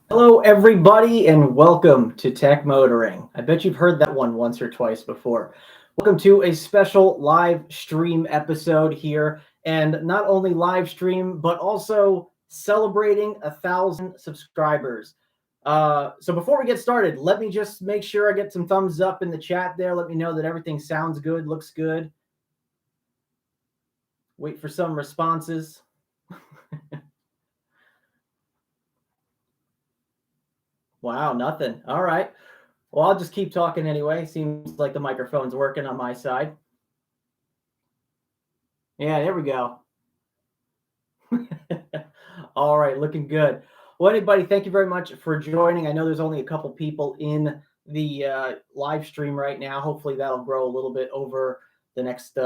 Hello, everybody, and welcome to Tech Motoring. I bet you've heard that one once or twice before. Welcome to a special live stream episode here, and not only live stream, but also celebrating 1,000 subscribers. So before we get started, let me just make sure I get some thumbs up in the chat there. Let me know that everything sounds good, looks good. Wait for some responses. Wow, nothing. All right. Well, I'll just keep talking anyway. Seems like the microphone's working on my side. Yeah, there we go. All right, looking good. Well, anybody, thank you very much for joining. I know there's only a couple people in the live stream right now. Hopefully that'll grow a little bit over the next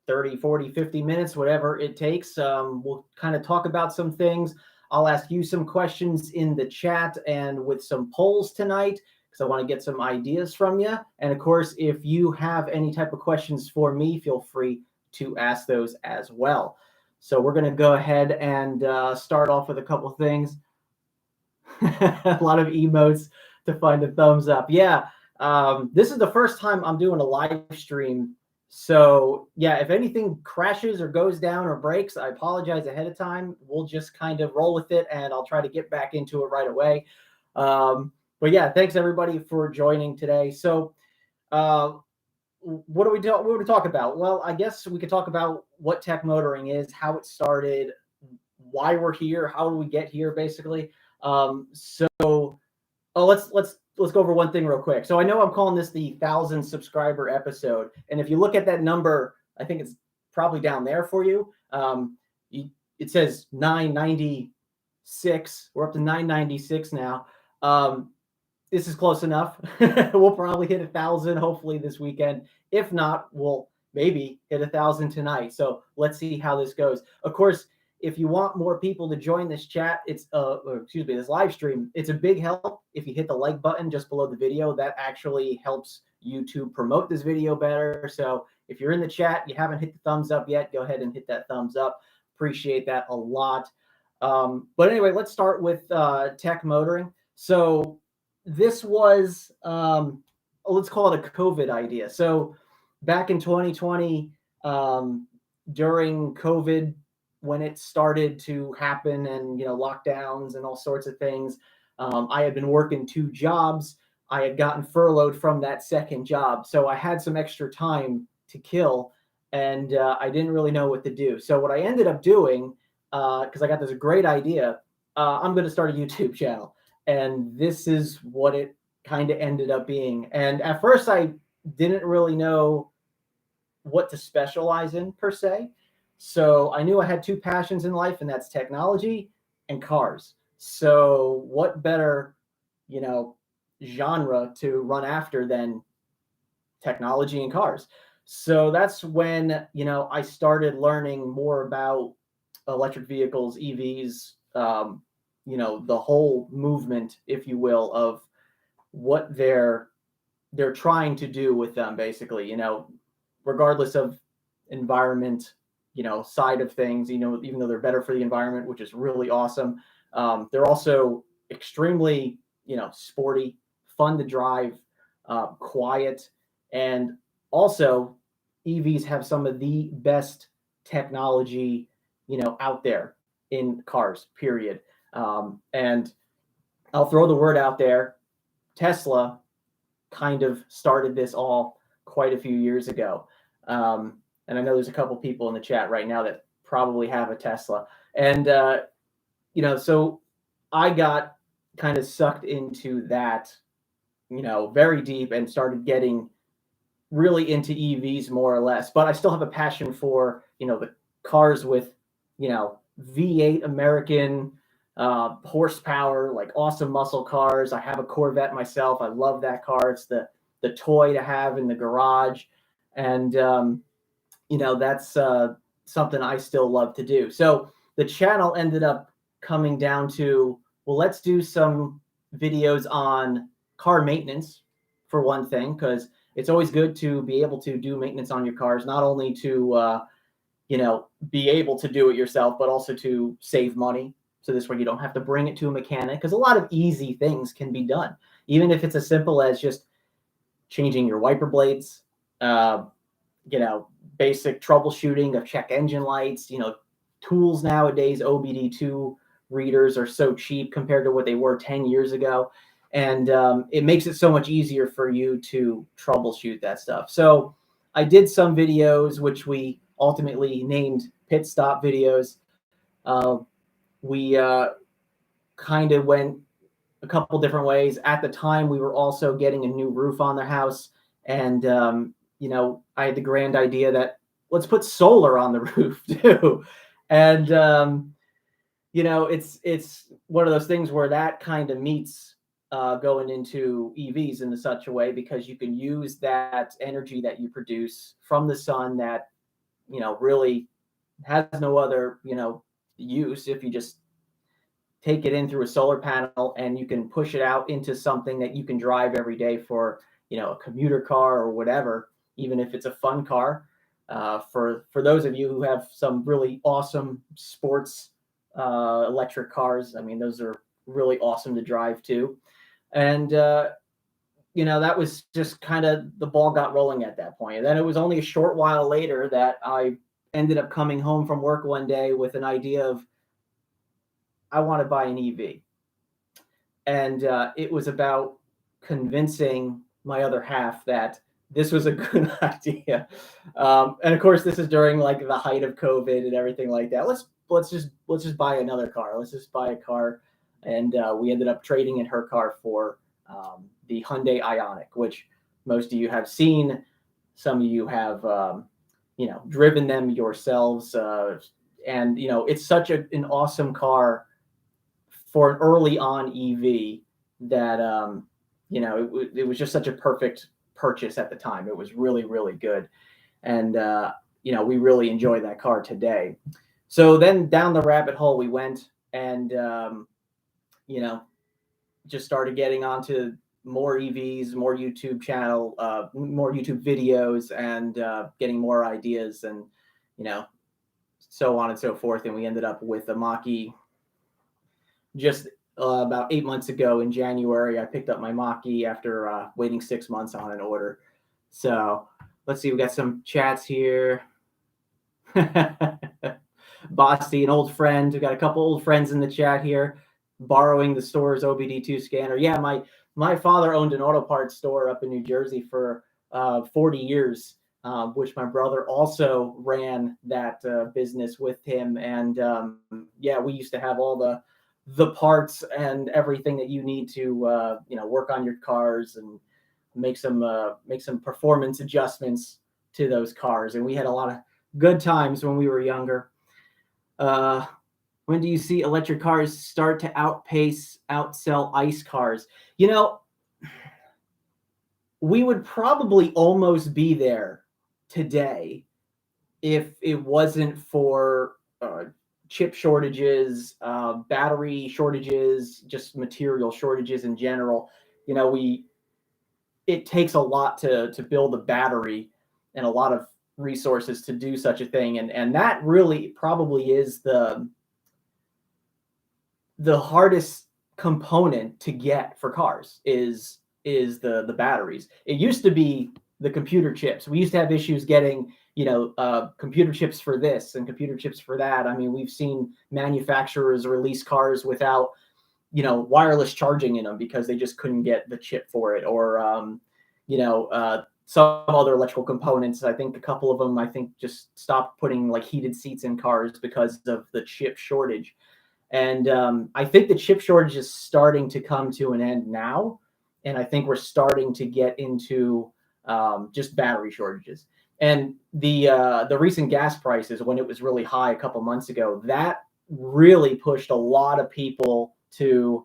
30, 40, 50 minutes, whatever it takes. We'll kind of talk about some things. I'll ask you some questions in the chat and with some polls tonight because I want to get some ideas from you. And of course, if you have any type of questions for me, feel free to ask those as well. So we're going to go ahead and start off with a couple of things. A lot of emotes to find a thumbs up. Yeah, this is the first time I'm doing a live stream. So yeah, if anything crashes or goes down or breaks, I apologize ahead of time. We'll just kind of roll with it, and I'll try to get back into it right away. But yeah, thanks everybody for joining today. So what do we talk about? Well, I guess we could talk about what tech motoring is, how it started, why we're here, how do we get here, basically. Let's go over one thing real quick. So I know I'm calling this the 1,000 subscriber episode, and if you look at that number, I think it's probably down there for you. It says 996. We're up to 996 now. This is close enough. We'll probably hit 1,000 hopefully this weekend. If not, we'll maybe hit 1,000 tonight. So let's see how this goes. Of course, if you want more people to join this chat, this live stream, it's a big help if you hit the like button just below the video. That actually helps YouTube promote this video better. So if you're in the chat, you haven't hit the thumbs up yet, go ahead and hit that thumbs up. Appreciate that a lot. But anyway, let's start with tech motoring. So this was, let's call it a COVID idea. So back in 2020, during COVID, when it started to happen and, lockdowns and all sorts of things, I had been working 2 jobs. I had gotten furloughed from that second job. So I had some extra time to kill, and I didn't really know what to do. So what I ended up doing, because I got this great idea, I'm going to start a YouTube channel. And this is what it kind of ended up being. And at first, I didn't really know what to specialize in per se. So I knew I had 2 passions in life, and that's technology and cars. So what better, genre to run after than technology and cars? So that's when, I started learning more about electric vehicles, EVs, the whole movement, if you will, of what they're trying to do with them, basically, regardless of environment, side of things, even though they're better for the environment, which is really awesome. They're also extremely, sporty, fun to drive, quiet, and also EVs have some of the best technology, out there in cars, period. And I'll throw the word out there. Tesla kind of started this all quite a few years ago. And I know there's a couple people in the chat right now that probably have a Tesla. And, so I got kind of sucked into that, very deep and started getting really into EVs more or less. But I still have a passion for, the cars with, V8 American horsepower, like awesome muscle cars. I have a Corvette myself. I love that car. It's the toy to have in the garage. And, that's something I still love to do. So the channel ended up coming down to, well, let's do some videos on car maintenance for one thing, because it's always good to be able to do maintenance on your cars, not only to, be able to do it yourself, but also to save money. So this way you don't have to bring it to a mechanic, because a lot of easy things can be done, even if it's as simple as just changing your wiper blades, uh, basic troubleshooting of check engine lights. Tools nowadays, OBD2 readers are so cheap compared to what they were 10 years ago. And it makes it so much easier for you to troubleshoot that stuff. So I did some videos, which we ultimately named pit stop videos. We kind of went a couple different ways. At the time, we were also getting a new roof on the house. And, I had the grand idea that let's put solar on the roof too. And, it's one of those things where that kind of meets going into EVs in such a way, because you can use that energy that you produce from the sun that, really has no other, use, if you just take it in through a solar panel, and you can push it out into something that you can drive every day for, a commuter car or whatever, even if it's a fun car. For those of you who have some really awesome sports electric cars, I mean, those are really awesome to drive too. And, that was just kind of the ball got rolling at that point. And then it was only a short while later that I ended up coming home from work one day with an idea of, I want to buy an EV. And it was about convincing my other half that this was a good idea. And of course, this is during like the height of COVID and everything like that. Let's just buy another car. Let's just buy a car. And we ended up trading in her car for the Hyundai Ioniq, which most of you have seen. Some of you have, driven them yourselves. And, it's such an awesome car for an early on EV that, it was just such a perfect purchase at the time. It was really, really good. And, we really enjoy that car today. So then down the rabbit hole we went, and, just started getting onto more EVs, more YouTube channel, more YouTube videos, and getting more ideas, and, so on and so forth. And we ended up with a Mach-E just about 8 months ago in January. I picked up my Mach-E after waiting 6 months on an order. So let's see, we got some chats here. Bossy, an old friend. We got a couple old friends in the chat here, borrowing the store's OBD2 scanner. Yeah, my father owned an auto parts store up in New Jersey for 40 years, which my brother also ran that business with him. And we used to have all the parts and everything that you need to work on your cars and make some performance adjustments to those cars. And we had a lot of good times when we were younger. When do you see electric cars start to outsell ICE cars? We would probably almost be there today if it wasn't for chip shortages, battery shortages, just material shortages in general. It takes a lot to build a battery, and a lot of resources to do such a thing. And that really probably is the hardest component to get for cars is the batteries. It used to be the computer chips. We used to have issues getting, computer chips for this and computer chips for that. I mean, we've seen manufacturers release cars without, wireless charging in them because they just couldn't get the chip for it, or, some other electrical components. I think a couple of them, just stopped putting like heated seats in cars because of the chip shortage. And I think the chip shortage is starting to come to an end now. And I think we're starting to get into just battery shortages. And the recent gas prices, when it was really high a couple months ago, that really pushed a lot of people to,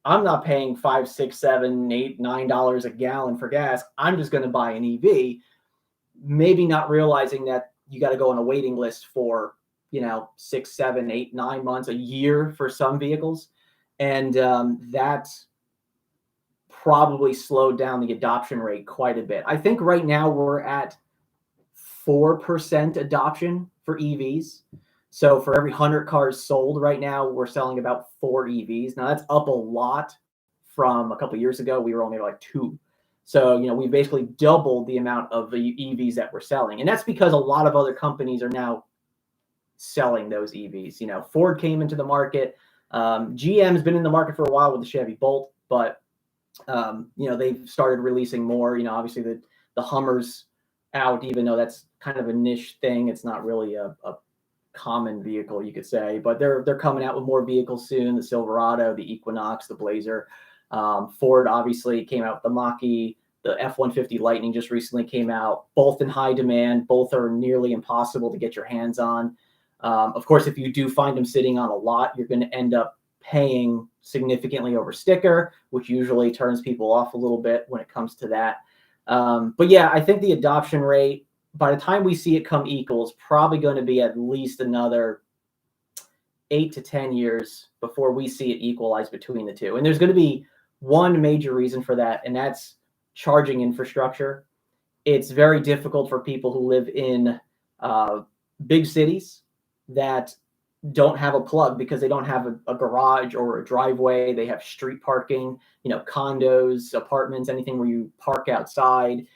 I'm not paying $5, $6, $7, $8, $9 a gallon for gas. I'm just going to buy an EV, maybe not realizing that you got to go on a waiting list for 6, 7, 8, 9 months, a year for some vehicles. And that probably slowed down the adoption rate quite a bit. I think right now we're at 4% adoption for EVs. So for every 100 cars sold right now, we're selling about 4 EVs. Now that's up a lot from a couple of years ago. We were only like 2. So, we basically doubled the amount of the EVs that we're selling. And that's because a lot of other companies are now selling those EVs. Ford came into the market. GM's been in the market for a while with the Chevy Bolt, but they've started releasing more. Obviously the Hummer's out, even though that's kind of a niche thing. It's not really a common vehicle, you could say, but they're coming out with more vehicles soon. The Silverado, the Equinox, the Blazer. Ford obviously came out with the Mach-E. The F-150 Lightning just recently came out, both in high demand. Both are nearly impossible to get your hands on. Of course, if you do find them sitting on a lot, you're going to end up paying significantly over sticker, which usually turns people off a little bit when it comes to that. But yeah, I think the adoption rate, by the time we see it come equal, is probably going to be at least another 8 to 10 years before we see it equalize between the two. And there's going to be one major reason for that, and that's charging infrastructure. It's very difficult for people who live in big cities that don't have a plug because they don't have a garage or a driveway. They have street parking, condos, apartments, anything where you park outside.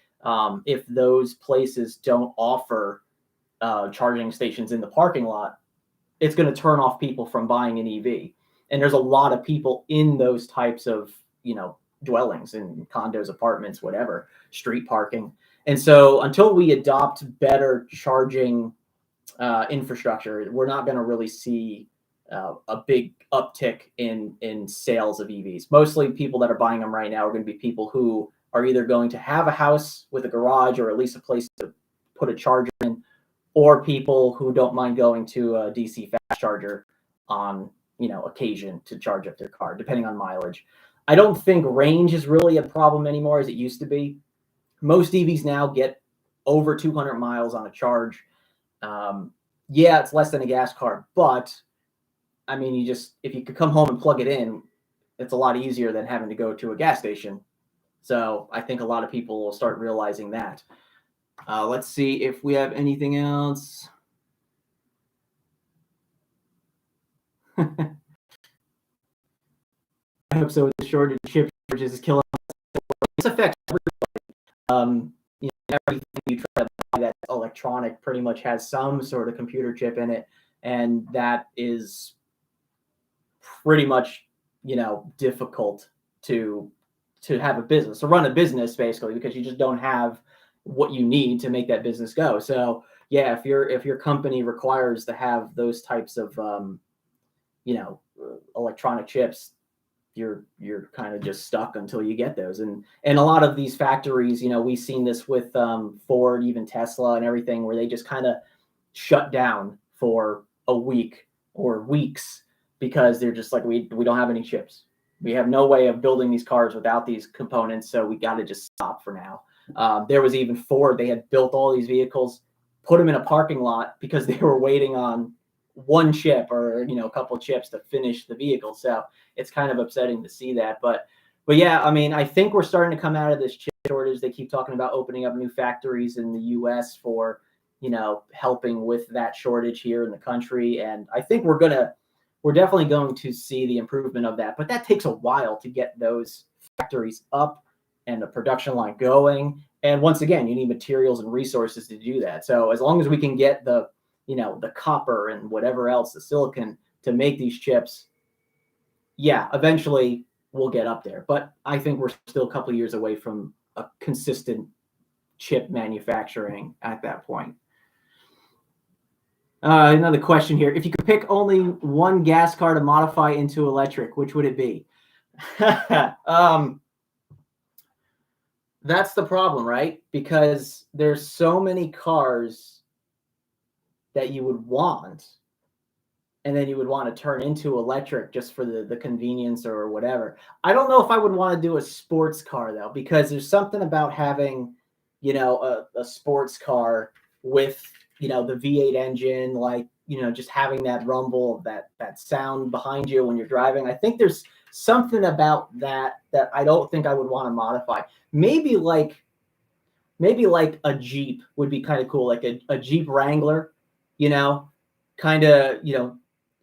If those places don't offer charging stations in the parking lot, it's going to turn off people from buying an EV. And there's a lot of people in those types of, dwellings, in condos, apartments, whatever, street parking. And so until we adopt better charging infrastructure, we're not going to really see a big uptick in sales of EVs. Mostly people that are buying them right now are going to be people who are either going to have a house with a garage or at least a place to put a charger in, or people who don't mind going to a DC fast charger on occasion to charge up their car, depending on mileage. I don't think range is really a problem anymore as it used to be. Most EVs now get over 200 miles on a charge. Yeah, it's less than a gas car, but I mean, if you could come home and plug it in, it's a lot easier than having to go to a gas station. So I think a lot of people will start realizing that. Let's see if we have anything else. I hope so. The shortage of chip shortages is killing us. This affects everybody. Everything you try to buy that's electronic pretty much has some sort of computer chip in it, and that is pretty much difficult to have a business, to run a business, basically, because you just don't have what you need to make that business go. So yeah, if your company requires to have those types of electronic chips, you're kind of just stuck until you get those. And a lot of these factories, we've seen this with Ford, even Tesla and everything, where they just kind of shut down for a week or weeks because they're just like, we don't have any chips. We have no way of building these cars without these components, so we got to just stop for now. There was even Ford, they had built all these vehicles, put them in a parking lot because they were waiting on one chip or a couple of chips to finish the vehicle. So it's kind of upsetting to see that. But yeah, I mean, I think we're starting to come out of this chip shortage. They keep talking about opening up new factories in the US for helping with that shortage here in the country. And I think we're definitely going to see the improvement of that. But that takes a while to get those factories up and the production line going. And once again, you need materials and resources to do that. So as long as we can get the copper and whatever else, the silicon, to make these chips, yeah, eventually we'll get up there. But I think we're still a couple of years away from a consistent chip manufacturing at that point. Another question here. If you could pick only one gas car to modify into electric, which would it be? That's the problem, right? Because there's so many cars that you would want, and then you would want to turn into electric just for the convenience or whatever. I don't know if I would want to do a sports car, though, because there's something about having, a sports car with, the V8 engine, like, just having that rumble, that sound behind you when you're driving. I think there's something about that I don't think I would want to modify. Maybe like a Jeep would be kind of cool, like a Jeep Wrangler, kind of,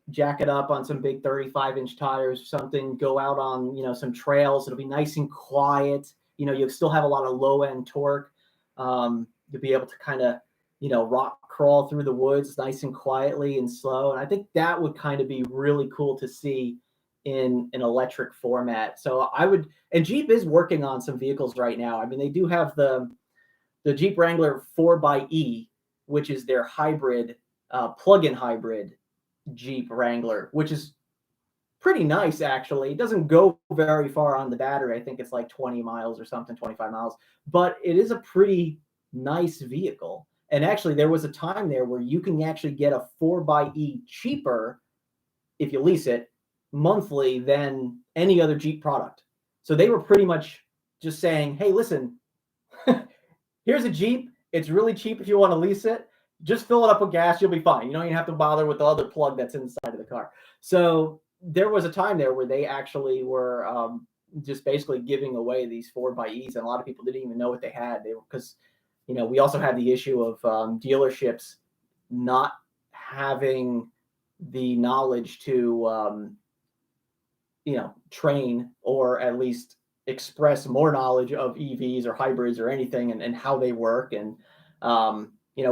jack it up on some big 35-inch tires or something, go out on, some trails. It'll be nice and quiet. You'll still have a lot of low end torque. You'll be able to kind of, rock crawl through the woods nice and quietly and slow. And I think that would kind of be really cool to see in an electric format. So and Jeep is working on some vehicles right now. I mean, they do have the Jeep Wrangler 4xe, which is their hybrid, plug-in hybrid Jeep Wrangler, which is pretty nice, actually. It doesn't go very far on the battery. I think it's like 20 miles or something, 25 miles, but it is a pretty nice vehicle. And actually, there was a time there where you can actually get a 4xe cheaper if you lease it monthly than any other Jeep product. So they were pretty much just saying, hey, listen, here's a Jeep. It's really cheap if you want to lease it. Just fill it up with gas. You'll be fine. You don't even have to bother with the other plug that's inside of the car. So there was a time there where they actually were just basically giving away these 4xe, and a lot of people didn't even know what they had. Because, we also had the issue of dealerships not having the knowledge to, train or at least express more knowledge of EVs or hybrids or anything and how they work. And,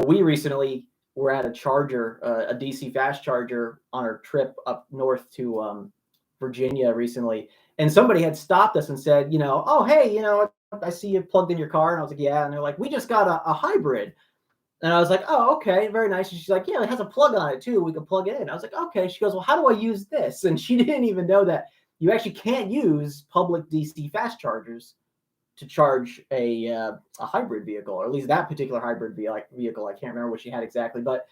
we recently were at a charger, a DC fast charger on our trip up north to Virginia recently. And somebody had stopped us and said, oh, hey, I see you plugged in your car. And I was like, yeah. And they're like, we just got a hybrid. And I was like, oh, okay, very nice. And she's like, yeah, it has a plug on it too. We can plug it in. I was like, okay. She goes, well, how do I use this? And she didn't even know that you actually can't use public DC fast chargers to charge a hybrid vehicle, or at least that particular hybrid vehicle. I can't remember what she had exactly, but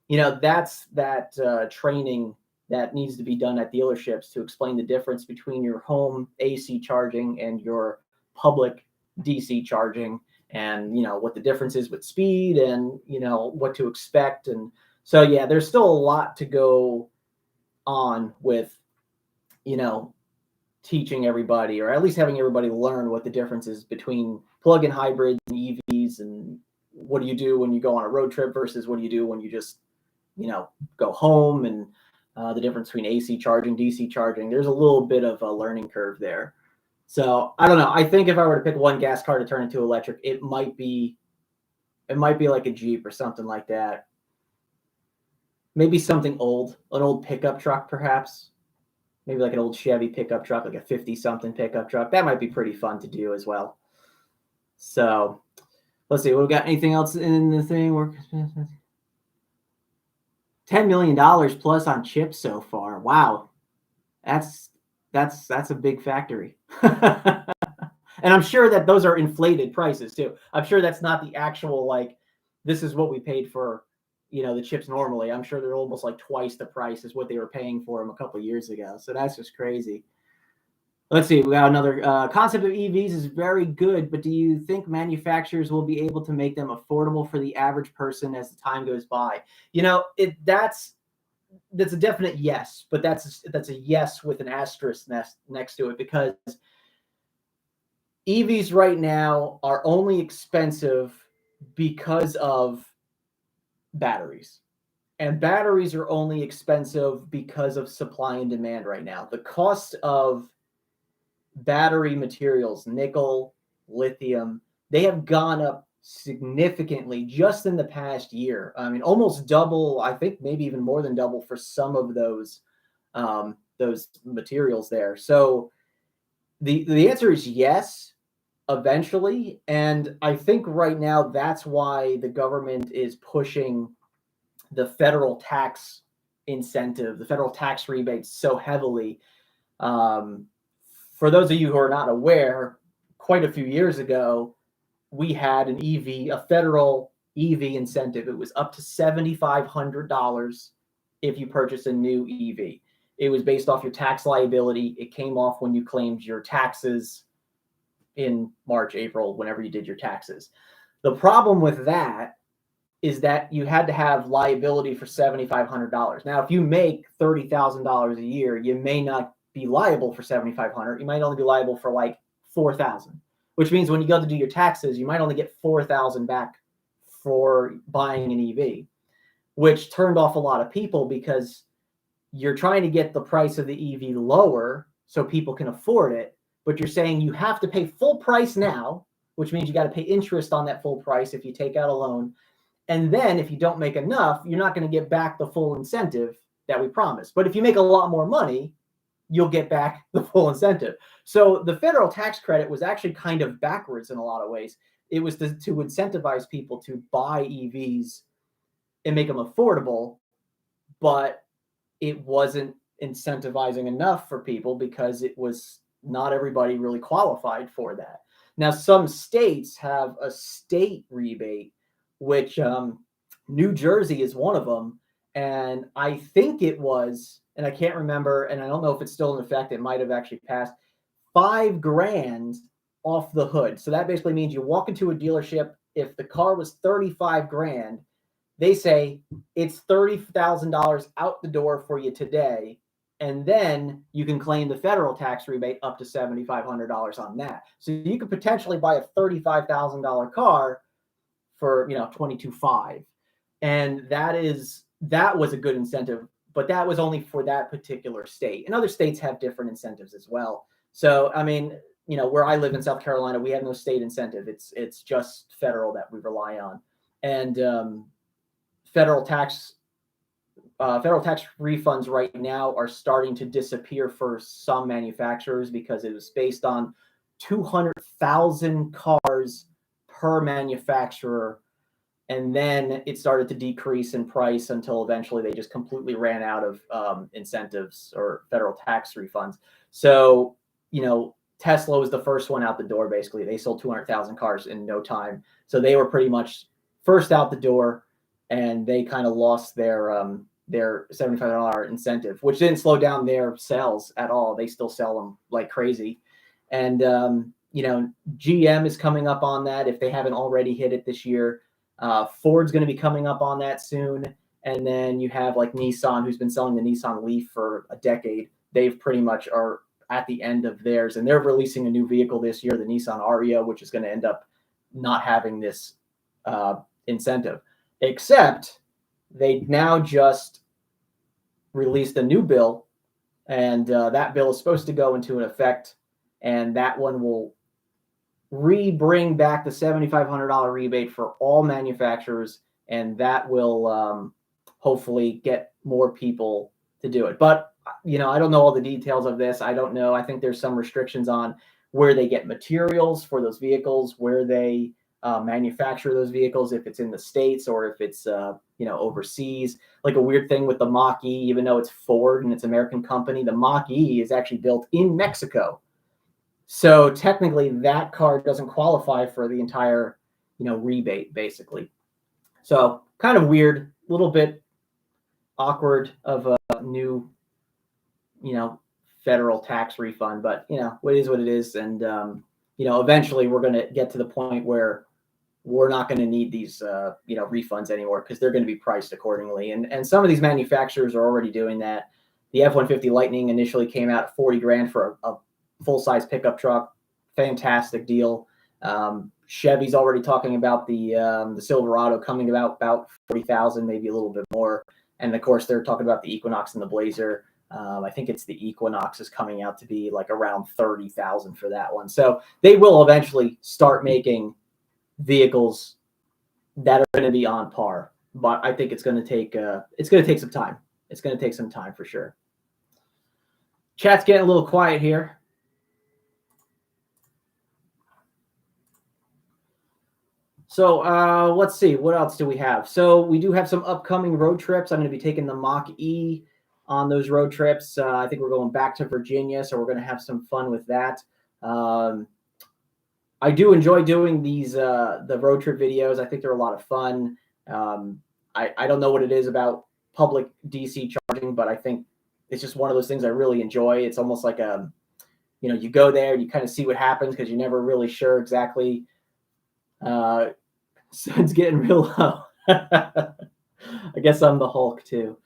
that's that training that needs to be done at dealerships to explain the difference between your home AC charging and your public DC charging, and what the difference is with speed, and what to expect. And so yeah, there's still a lot to go on with teaching everybody, or at least having everybody learn what the difference is between plug-in hybrids and EVs, and what do you do when you go on a road trip versus what do you do when you just go home, and the difference between AC charging, DC charging. There's a little bit of a learning curve there. So I don't know. I think if I were to pick one gas car to turn into electric, it might be like a Jeep or something like that. Maybe something old, an old pickup truck, perhaps. Maybe like an old Chevy pickup truck, like a 50-something pickup truck. That might be pretty fun to do as well. So let's see. We've got anything else in the thing? $10 million plus on chips so far. Wow. That's a big factory. And I'm sure that those are inflated prices too. I'm sure that's not the actual, like, this is what we paid for, the chips normally. I'm sure they're almost like twice the price as what they were paying for them a couple of years ago. So that's just crazy. Let's see. We got another concept of EVs is very good, but do you think manufacturers will be able to make them affordable for the average person as the time goes by? That's a definite yes, but that's a yes with an asterisk next to it, because EVs right now are only expensive because of batteries. And batteries are only expensive because of supply and demand right now. The cost of battery materials, nickel, lithium, they have gone up significantly just in the past year. I mean, almost double, I think maybe even more than double for some of those materials there. So the answer is yes, eventually. And I think right now that's why the government is pushing the federal tax incentive, the federal tax rebates so heavily. For those of you who are not aware, quite a few years ago, we had a federal EV incentive. It was up to $7,500 if you purchase a new EV. It was based off your tax liability. It came off when you claimed your taxes in March, April, whenever you did your taxes. The problem with that is that you had to have liability for $7,500. Now, if you make $30,000 a year, you may not be liable for $7,500. You might only be liable for like $4,000, which means when you go to do your taxes, you might only get $4,000 back for buying an EV. which turned off a lot of people because you're trying to get the price of the EV lower so people can afford it, but you're saying you have to pay full price now, which means you got to pay interest on that full price if you take out a loan. And then if you don't make enough, you're not going to get back the full incentive that we promised. But if you make a lot more money, you'll get back the full incentive. So the federal tax credit was actually kind of backwards in a lot of ways. It was to incentivize people to buy EVs and make them affordable, but it wasn't incentivizing enough for people because it was not everybody really qualified for that. Now, some states have a state rebate, which New Jersey is one of them. And I think it was, and I can't remember, and I don't know if it's still in effect, it might have actually passed, $5,000 off the hood. So that basically means you walk into a dealership, if the car was $35,000, they say it's $30,000 out the door for you today. And then you can claim the federal tax rebate up to $7,500 on that. So you could potentially buy a $35,000 car for, $22,500. And that was a good incentive, but that was only for that particular state. And other states have different incentives as well. So, I mean, where I live in South Carolina, we have no state incentive. It's just federal that we rely on. And federal tax refunds right now are starting to disappear for some manufacturers because it was based on 200,000 cars per manufacturer. And then it started to decrease in price until eventually they just completely ran out of incentives or federal tax refunds. So, Tesla was the first one out the door, basically. They sold 200,000 cars in no time. So they were pretty much first out the door, and they kind of lost their $75 incentive, which didn't slow down their sales at all. They still sell them like crazy. And, GM is coming up on that if they haven't already hit it this year. Ford's going to be coming up on that soon. And then you have like Nissan, who's been selling the Nissan Leaf for a decade. They've pretty much are at the end of theirs, and they're releasing a new vehicle this year, the Nissan Ariya, which is going to end up not having this incentive, except they now just released a new bill, and that bill is supposed to go into an effect, and that one will bring back the $7,500 rebate for all manufacturers, and that will hopefully get more people to do it. But I don't know all the details of this. I don't know. I think there's some restrictions on where they get materials for those vehicles, where they manufacture those vehicles, if it's in the States or if it's overseas. Like a weird thing with the Mach-E, even though it's Ford and it's an American company, the Mach-E is actually built in Mexico. So technically that car doesn't qualify for the entire, rebate, basically. So kind of weird, a little bit awkward of a new, federal tax refund, but what is what it is. And, eventually we're going to get to the point where we're not going to need these, refunds anymore because they're going to be priced accordingly. And some of these manufacturers are already doing that. The F-150 Lightning initially came out at $40,000 for a full-size pickup truck. Fantastic deal. Chevy's already talking about the Silverado coming about $40,000, maybe a little bit more. And of course, they're talking about the Equinox and the Blazer. I think it's the Equinox is coming out to be like around $30,000 for that one. So they will eventually start making vehicles that are going to be on par. But I think it's going to take some time. It's going to take some time for sure. Chat's getting a little quiet here. So let's see, what else do we have? So we do have some upcoming road trips. I'm going to be taking the Mach-E on those road trips. I think we're going back to Virginia, so we're going to have some fun with that. I do enjoy doing these the road trip videos. I think they're a lot of fun. I don't know what it is about public DC charging, but I think it's just one of those things I really enjoy. It's almost like you go there and you kind of see what happens because you're never really sure exactly. So it's getting real low. I guess I'm the Hulk too.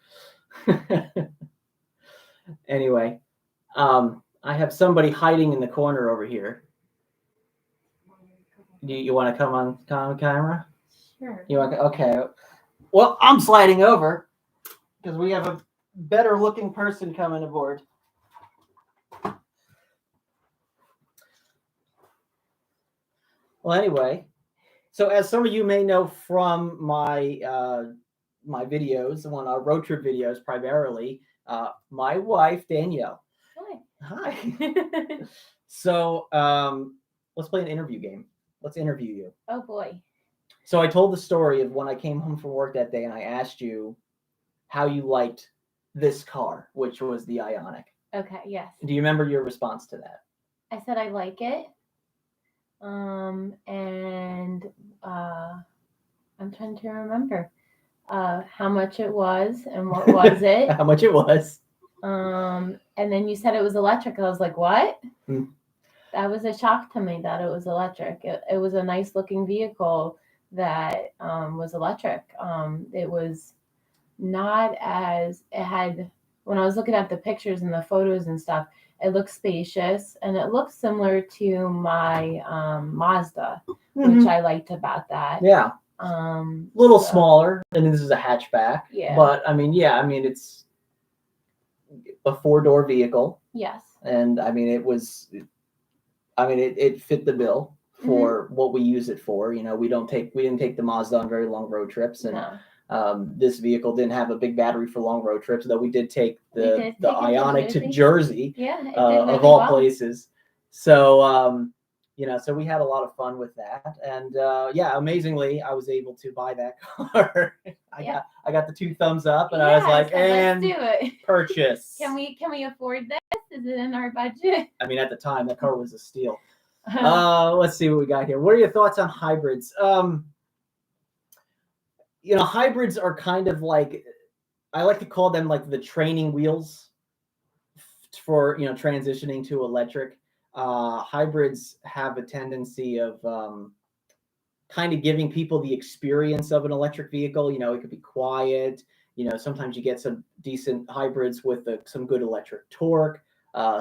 Anyway, I have somebody hiding in the corner over here. Do you want to come on camera? Sure. You want? Okay. Well, I'm sliding over because we have a better looking person coming aboard. Well, anyway, so as some of you may know from my my videos, on our road trip videos primarily, my wife Danielle. Hi. Hi. So let's play an interview game. Let's interview you. Oh boy. So I told the story of when I came home from work that day, and I asked you how you liked this car, which was the Ioniq. Okay. Yes. Do you remember your response to that? I said I like it. And I'm trying to remember how much it was and what was it. How much it was. And then you said it was electric. I was like, what? That was a shock to me that it was electric. It was a nice looking vehicle that was electric. It was not as, it had, when I was looking at the pictures and the photos and stuff, it looked spacious and it looked similar to my Mazda, which I liked about that. Yeah. Little smaller. I mean, this is a hatchback. Yeah. But I mean, yeah, I mean, it's a 4-door vehicle. Yes. And I mean, it fit the bill for what we use it for. You know, we didn't take the Mazda on very long road trips, and this vehicle didn't have a big battery for long road trips. Though we did take the Ioniq to Jersey, of all places. So you know, so we had a lot of fun with that, and yeah, amazingly, I was able to buy that car. I got the 2 thumbs up, and I was like, and let's do it. Purchase. Can we afford this? Is it in our budget? I mean, at the time, that car was a steal. Let's see what we got here. What are your thoughts on hybrids? You know, hybrids are kind of like, I like to call them like the training wheels for, you know, transitioning to electric. Hybrids have a tendency of kind of giving people the experience of an electric vehicle. You know, it could be quiet. You know, sometimes you get some decent hybrids with some good electric torque.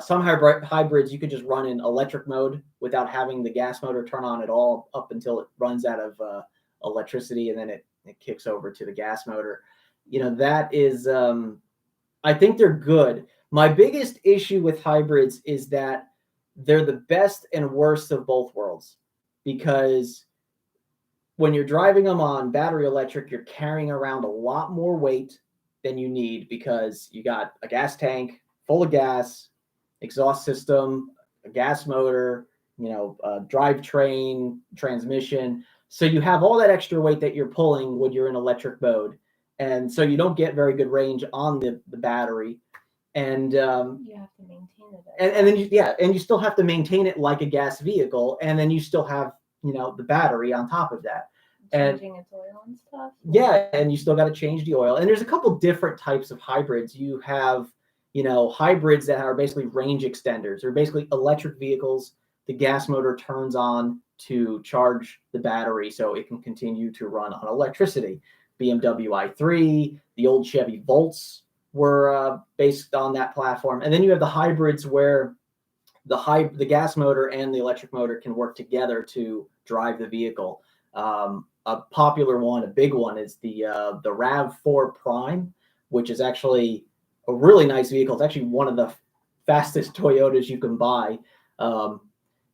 Some hybrids you could just run in electric mode without having the gas motor turn on at all up until it runs out of electricity, and then it kicks over to the gas motor. You know, that is, I think they're good. My biggest issue with hybrids is that they're the best and worst of both worlds, because when you're driving them on battery electric, you're carrying around a lot more weight than you need, because you got a gas tank full of gas, exhaust system, a gas motor, you know, drivetrain, transmission. So you have all that extra weight that you're pulling when you're in electric mode. And so you don't get very good range on the battery. And you have to maintain it. And then and you still have to maintain it like a gas vehicle. And then you still have, you know, the battery on top of that. Changing its oil and stuff. Yeah, and you still got to change the oil. And there's a couple different types of hybrids. You have, you know, hybrids that are basically range extenders. They're basically electric vehicles. The gas motor turns on to charge the battery so it can continue to run on electricity. BMW i3, the old Chevy Volts were based on that platform. And then you have the hybrids where the gas motor and the electric motor can work together to drive the vehicle. A popular one, a big one, is the RAV4 Prime, which is actually a really nice vehicle. It's actually one of the fastest Toyotas you can buy.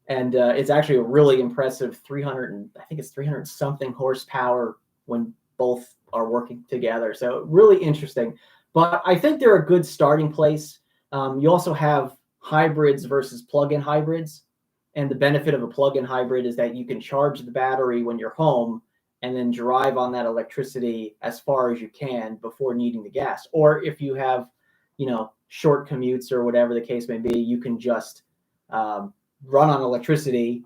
And it's actually a really impressive 300 something horsepower when both are working together. So really interesting. But I think they're a good starting place. You also have hybrids versus plug-in hybrids. And the benefit of a plug-in hybrid is that you can charge the battery when you're home and then drive on that electricity as far as you can before needing the gas. Or if you have, you know, short commutes or whatever the case may be, you can just run on electricity,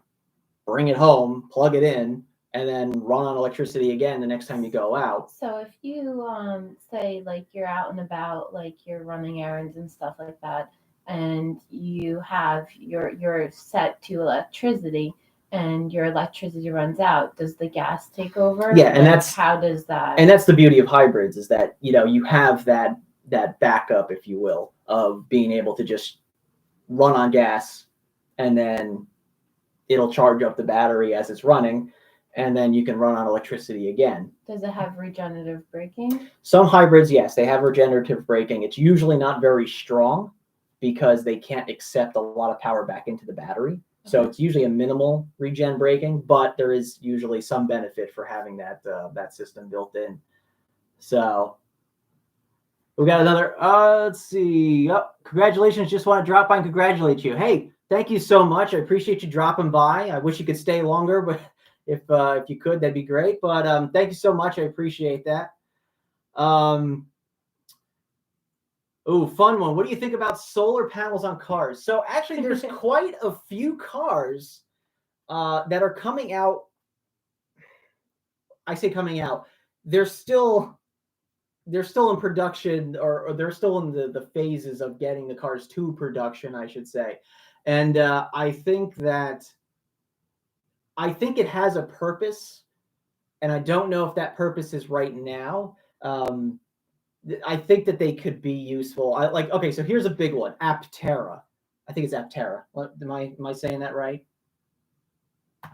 bring it home, plug it in, and then run on electricity again the next time you go out. So if you say like you're out and about, like you're running errands and stuff like that, and you have you're set to electricity and your electricity runs out, does the gas take over? Yeah, and that's how does that? And that's the beauty of hybrids, is that, you know, you have that backup, if you will, of being able to just run on gas and then it'll charge up the battery as it's running. and then you can run on electricity again. Does it have regenerative braking? Some hybrids, yes, they have regenerative braking. It's usually not very strong because they can't accept a lot of power back into the battery. So it's usually a minimal regen braking, but there is usually some benefit for having that system built in. So we got another. Let's see. Oh, congratulations! Just want to drop by and congratulate you. Hey, thank you so much. I appreciate you dropping by. I wish you could stay longer, but if you could, that'd be great. But thank you so much. I appreciate that. Oh, fun one. What do you think about solar panels on cars? So actually, there's quite a few cars that are coming out. I say coming out. They're still in production, or they're still in the phases of getting the cars to production, I should say. And I think it has a purpose, and I don't know if that purpose is right now. I think that they could be useful. Okay, so here's a big one, Aptera. I think it's Aptera. Am I saying that right?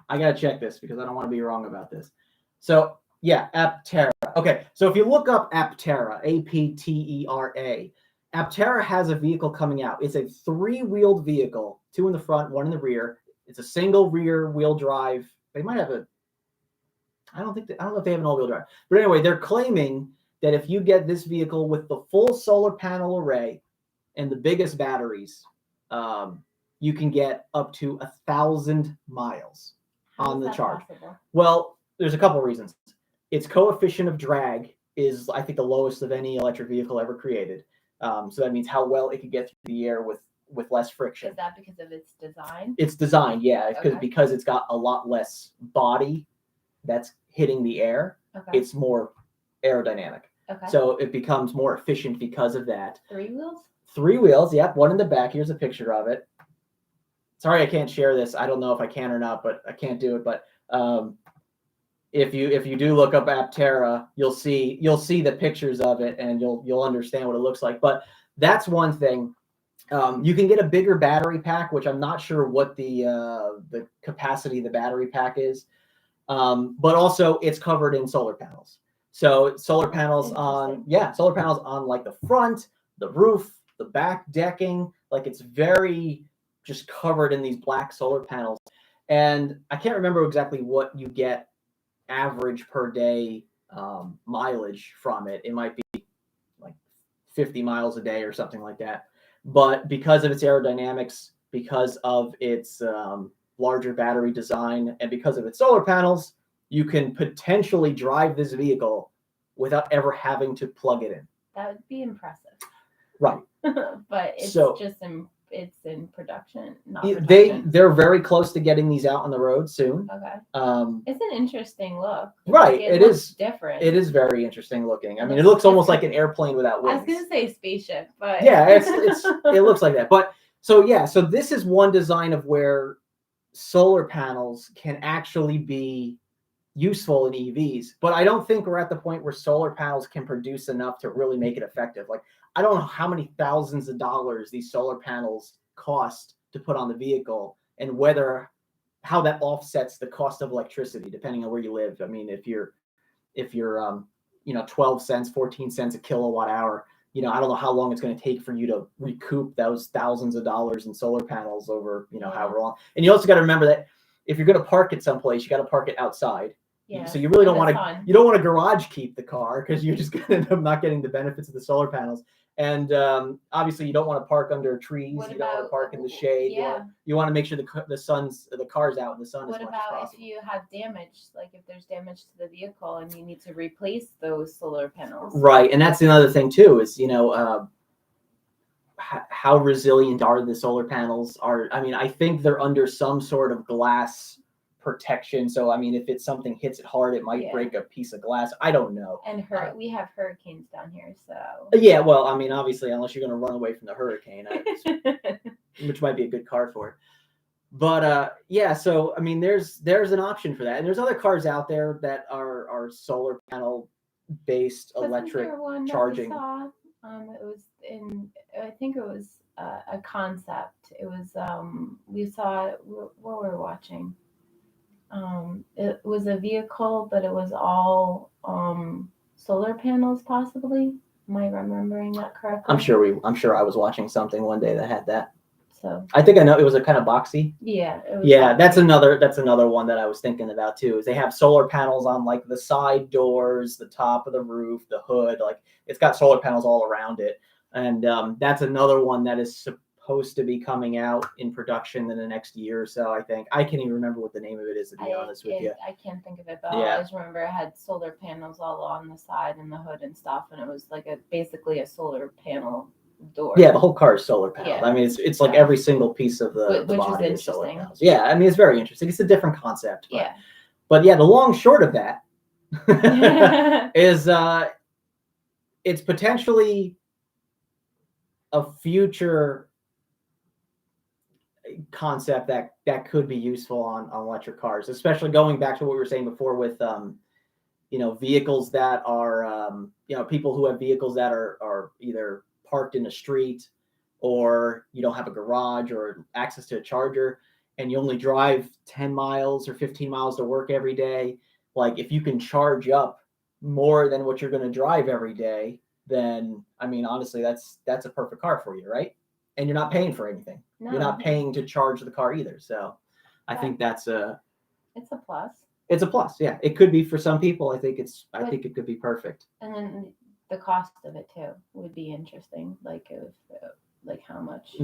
I gotta check this because I don't want to be wrong about this. So yeah, Aptera. Okay, so if you look up Aptera, Aptera, Aptera has a vehicle coming out. It's a 3-wheeled vehicle, 2 in the front, 1 in the rear. It's a single rear wheel drive. They might have I don't know if they have an all-wheel drive. But anyway, they're claiming that if you get this vehicle with the full solar panel array and the biggest batteries, you can get up to 1,000 miles on the charge. Possible? Well, there's a couple of reasons. Its coefficient of drag is, I think, the lowest of any electric vehicle ever created. So that means how well it can get through the air with less friction. Is that because of its design? It's designed, yeah, Okay. because it's got a lot less body that's hitting the air. Okay. It's more aerodynamic. Okay. So it becomes more efficient because of that. 3 wheels? 3 wheels, yep. 1 in the back. Here's a picture of it. Sorry, I can't share this. I don't know if I can or not, but I can't do it. But if you do look up Aptera, you'll see the pictures of it, and you'll understand what it looks like. But that's one thing. You can get a bigger battery pack, which I'm not sure what the capacity of the battery pack is. But also it's covered in solar panels. So solar panels on like the front, the roof, the back decking, like it's very just covered in these black solar panels. And I can't remember exactly what you get average per day mileage from it. It might be like 50 miles a day or something like that. But because of its aerodynamics, because of its larger battery design, and because of its solar panels, you can potentially drive this vehicle without ever having to plug it in. That would be impressive. Right. But it's it's in production. They're very close to getting these out on the road soon. Okay. It's an interesting look. Right. Like, it looks different. It is very interesting looking. I mean, it looks almost like an airplane without wings. I was gonna say spaceship, but yeah, it looks like that. But so this is one design of where solar panels can actually be useful in EVs, but I don't think we're at the point where solar panels can produce enough to really make it effective. Like, I don't know how many thousands of dollars these solar panels cost to put on the vehicle, and how that offsets the cost of electricity depending on where you live. I mean, if you're 12 cents, 14 cents a kilowatt hour, I don't know how long it's going to take for you to recoup those thousands of dollars in solar panels over, however long. And you also got to remember that if you're going to park it someplace, you got to park it outside. Yeah. So you really don't want to garage keep the car, because you're just going to end up not getting the benefits of the solar panels. And obviously you don't want to park under trees. You don't want to park in the shade. Yeah. You want to make sure the car's out in the sun as much as possible. What about if you have damage, like if there's damage to the vehicle and you need to replace those solar panels? Right. And that's another thing too, is, how resilient are the solar panels? I mean, I think they're under some sort of glass protection. So, I mean, if something hits it hard, it might break a piece of glass. I don't know. And we have hurricanes down here, so. Yeah, well, I mean, obviously, unless you're going to run away from the hurricane, which might be a good car for it. But so I mean, there's an option for that, and there's other cars out there that are solar panel based electric charging. It was I think it was a concept. It was we saw what we were watching. It was a vehicle, but it was all solar panels, possibly. Am I remembering that correctly? I'm sure I was watching something one day that had that. So I think I know it was a kind of boxy. yeah, it was Yeah, boxy. that's another one that I was thinking about too. Is they have solar panels on like the side doors, the top of the roof, the hood. Like it's got solar panels all around it, and that's another one that is supposed to be coming out in production in the next year or so. I think I can't even remember what the name of it is, to be honest with you. I can't think of it, but Yeah. I just remember it had solar panels all on the side and the hood and stuff, and it was like basically a solar panel door. Yeah, the whole car is solar paneled. Yeah. I mean, it's like every single piece of the Which is body is solar interesting. panels. Yeah, I mean, it's very interesting. It's a different concept. But, Yeah. But yeah, the long short of that is it's potentially a future concept that could be useful on electric cars, especially going back to what we were saying before with vehicles that are people who have vehicles that are either parked in the street, or you don't have a garage or access to a charger, and you only drive 10 miles or 15 miles to work every day. Like if you can charge up more than what you're going to drive every day, then I mean, honestly, that's a perfect car for you, right? And you're not paying for anything. No. You're not paying to charge the car either. So I think it's a plus. It's a plus. Yeah, it could be for some people. I think it could be perfect. And then the cost of it too would be interesting. Like how much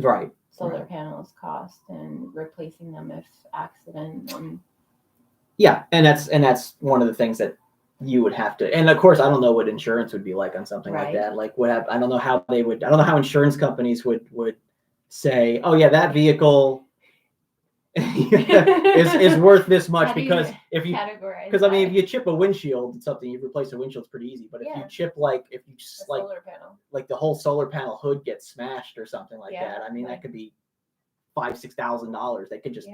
solar panels cost and replacing them if accident. Yeah, and that's one of the things that you would have to. And of course, I don't know what insurance would be like on something like that. Like I don't know how they would. I don't know how insurance companies would say, oh yeah, that vehicle is worth this much, because if you I mean, if you chip a windshield, it's something, you replace a windshield, it's pretty easy. But if you chip solar panel, like the whole solar panel hood gets smashed or something like that, I mean, that could be $5,000-$6,000. They could just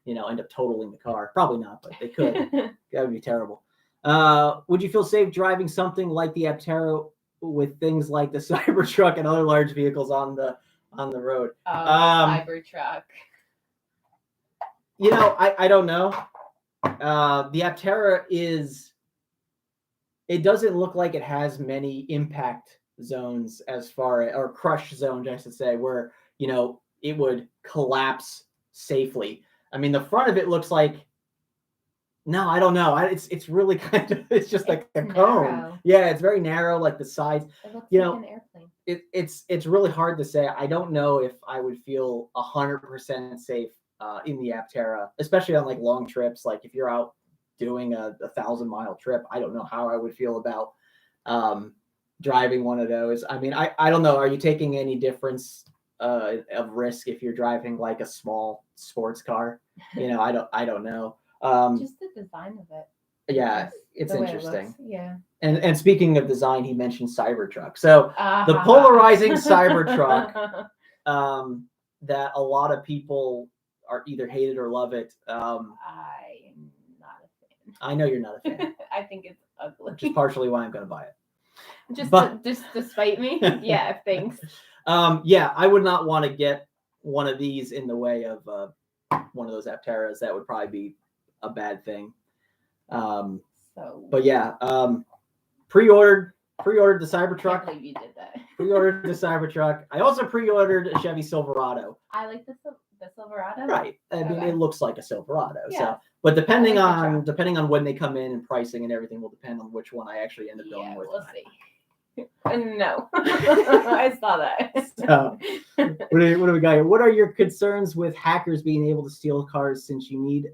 end up totaling the car. Probably not, but they could. That would be terrible. Would you feel safe driving something like the Aptera with things like the Cybertruck and other large vehicles on the road? Cybertruck. I don't know. The Aptera it doesn't look like it has many impact zones or crush zones, I should say, where, it would collapse safely. I mean, the front of it looks like, no, I don't know. It's really it's just like a cone. Narrow. Yeah, it's very narrow, like the sides. It looks like an airplane. It's really hard to say. I don't know if I would feel 100% safe in the Aptera, especially on like long trips. Like if you're out doing a 1,000-mile trip, I don't know how I would feel about driving one of those. I mean, I don't know. Are you taking any difference of risk if you're driving like a small sports car? I don't know. Just the design of it. Yeah, it's interesting. Yeah. And speaking of design, he mentioned Cybertruck. So the polarizing Cybertruck that a lot of people are either hate it or love it. I am not a fan. I know you're not a fan. I think it's ugly. Which is partially why I'm going to buy it. Just to spite me? Yeah, thanks. Yeah, I would not want to get one of these in the way of one of those Apteras. That would probably be a bad thing. But yeah, pre-ordered the Cybertruck. I can't believe you did that. Pre-ordered the Cybertruck. I also pre-ordered a Chevy Silverado. I like the Silverado. Right. I mean, it looks like a Silverado. Yeah. So, but depending on when they come in and pricing and everything will depend on which one I actually end up going with. We'll see. No, I saw that. So, what do we got here? What are your concerns with hackers being able to steal cars, since you need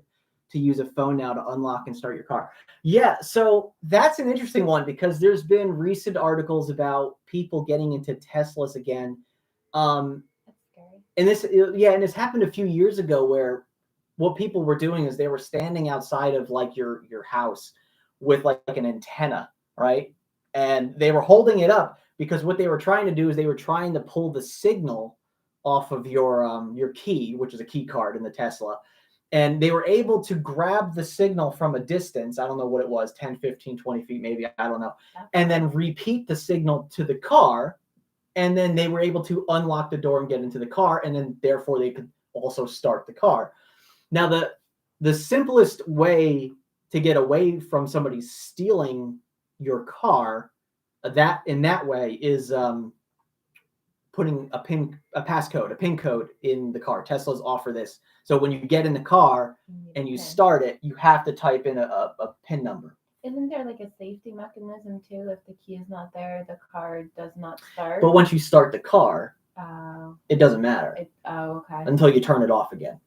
to use a phone now to unlock and start your car? Yeah, so that's an interesting one, because there's been recent articles about people getting into Teslas again. That's scary. And this happened a few years ago, where what people were doing is they were standing outside of like your house with like an antenna, right? And they were holding it up, because what they were trying to do is they were trying to pull the signal off of your key, which is a key card in the Tesla. And they were able to grab the signal from a distance. I don't know what it was, 10, 15, 20 feet, maybe. I don't know. And then repeat the signal to the car. And then they were able to unlock the door and get into the car. And then therefore they could also start the car. Now, the simplest way to get away from somebody stealing your car, that in that way is putting a passcode, a PIN code in the car. Teslas offer this. So when you get in the car and you start it, you have to type in a PIN number. Isn't there like a safety mechanism too? If the key is not there, the car does not start. But once you start the car, it doesn't matter. Okay. Until you turn it off again.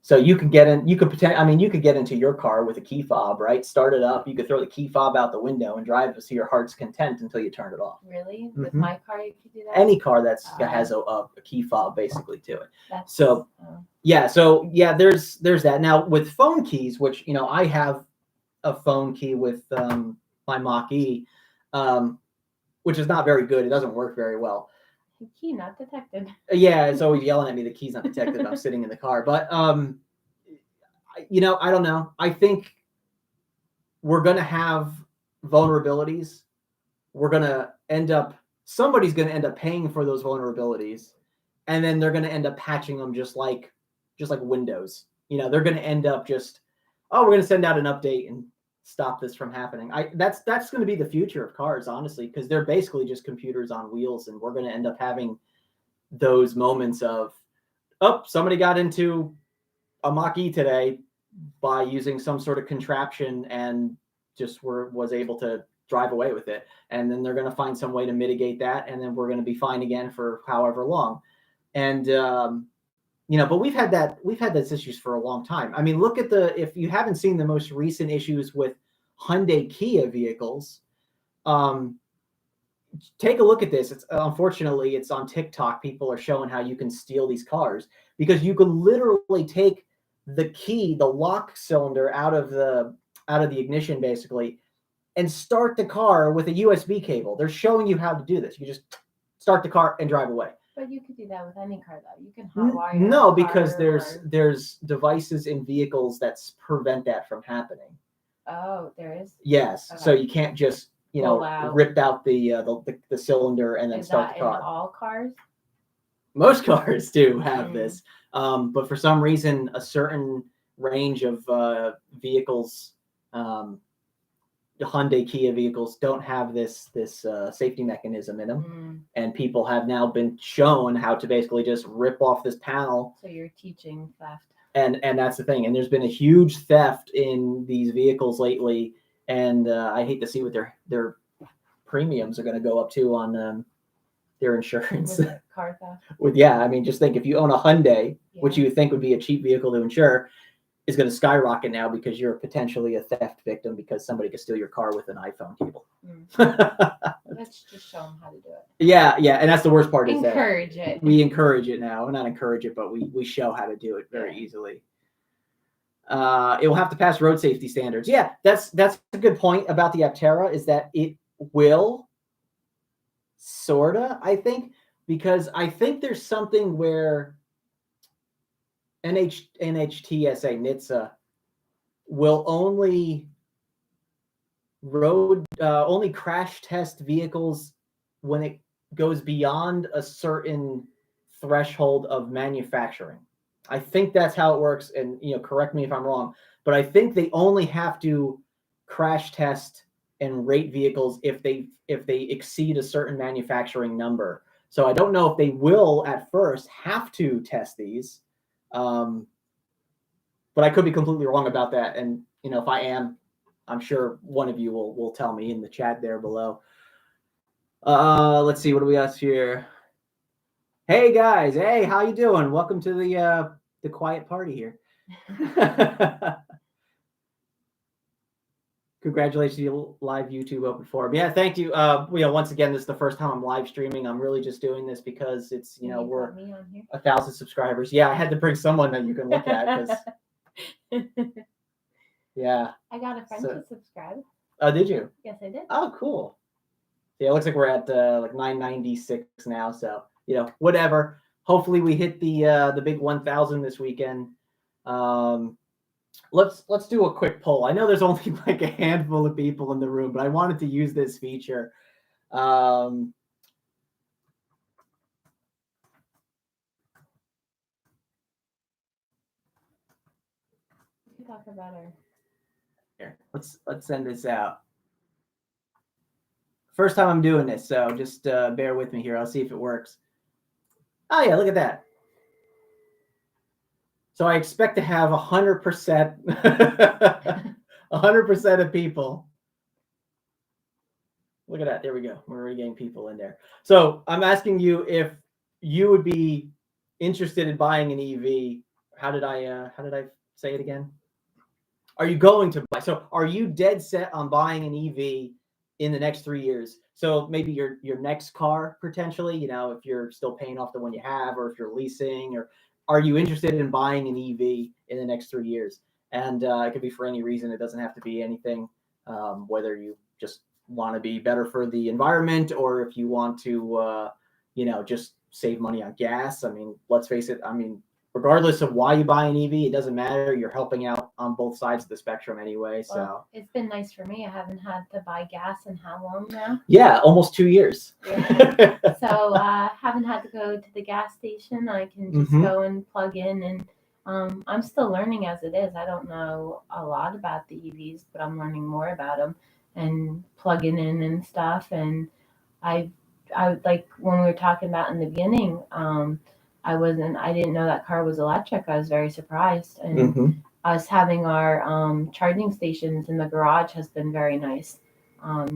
So you could get in. You could you could get into your car with a key fob, right? Start it up. You could throw the key fob out the window and drive to your heart's content until you turn it off. Really? With my car, you could do that. Any car that has a key fob basically to it. So yeah. There's that. Now with phone keys, which I have a phone key with my Mach-E, which is not very good. It doesn't work very well. Key not detected. Yeah, it's always yelling at me. The key's not detected. I'm sitting in the car, but I don't know. I think we're gonna have vulnerabilities. We're gonna somebody's gonna end up paying for those vulnerabilities, and then they're gonna end up patching them just like Windows. They're gonna end up we're gonna send out an update and stop this from happening. That's going to be the future of cars, honestly, because they're basically just computers on wheels, and we're going to end up having those moments of, somebody got into a Mach-E today by using some sort of contraption and just was able to drive away with it, and then they're going to find some way to mitigate that, and then we're going to be fine again for however long. And but we've had those issues for a long time. I mean, look at if you haven't seen the most recent issues with Hyundai Kia vehicles, take a look at this. Unfortunately, it's on TikTok. People are showing how you can steal these cars, because you can literally take the key, the lock cylinder out of the ignition basically, and start the car with a USB cable. They're showing you how to do this. You just start the car and drive away. But you could do that with any car, though. You can hotwire. No, because there's devices in vehicles that prevent that from happening. Oh, there is. Yes, okay. So you can't just rip out the cylinder and then start the car. In all cars? Most cars do have this, but for some reason, a certain range of vehicles, the Hyundai Kia vehicles, don't have this safety mechanism in them, and people have now been shown how to basically just rip off this panel. So you're teaching theft. And that's the thing. And there's been a huge theft in these vehicles lately, and I hate to see what their premiums are going to go up to on their insurance. With car theft. Just think, if you own a Hyundai, which you would think would be a cheap vehicle to insure, is going to skyrocket now because you're potentially a theft victim, because somebody could steal your car with an iPhone cable. Let's just show them how to do it. Yeah, and that's the worst part. Encourage it. We encourage it now. Not encourage it, but we show how to do it very easily. It will have to pass road safety standards. Yeah, that's a good point about the Aptera, is that it will, sorta, I think, because I think there's something where NHTSA, NHTSA will only crash test vehicles when it goes beyond a certain threshold of manufacturing. I think that's how it works, and correct me if I'm wrong, but I think they only have to crash test and rate vehicles if they exceed a certain manufacturing number. So I don't know if they will at first have to test these. But I could be completely wrong about that. And, if I am, I'm sure one of you will tell me in the chat there below. Let's see, what do we got here? Hey guys, hey, how you doing? Welcome to the quiet party here. Congratulations to your live YouTube open forum. Yeah, thank you. Once again, this is the first time I'm live streaming. I'm really just doing this because it's, we're 1,000 subscribers. Yeah, I had to bring someone that you can look at, because yeah. I got a friend to subscribe. Oh, did you? Yes, I did. Oh, cool. Yeah, it looks like we're at 996 now. So, whatever. Hopefully we hit the big 1,000 this weekend. Let's do a quick poll. I know there's only like a handful of people in the room, but I wanted to use this feature. talk about her. Here, let's send this out. First time I'm doing this, so just bear with me here. I'll see if it works. Oh yeah, look at that. So I expect to have 100%, 100% of people. Look at that. There we go. We're already getting people in there. So I'm asking you if you would be interested in buying an EV. How did I say it again? Are you going to buy? So are you dead set on buying an EV in the next 3 years? So maybe your next car potentially, you know, if you're still paying off the one you have, or if you're leasing, or are you interested in buying an EV in the next 3 years? And it could be for any reason. It doesn't have to be anything, whether you just want to be better for the environment, or if you want to, you know, just save money on gas. I mean, let's face it. I mean, regardless of why you buy an EV, it doesn't matter. You're helping out on both sides of the spectrum anyway. So well, it's been nice for me. I haven't had to buy gas in how long now? Yeah, almost 2 years. Yeah. So haven't had to go to the gas station. I can just go and plug in, and I'm still learning as it is. I don't know a lot about the EVs, but I'm learning more about them and plugging in and stuff. And I like when we were talking about in the beginning, I didn't know that car was electric. I was very surprised. And us having our charging stations in the garage has been very nice.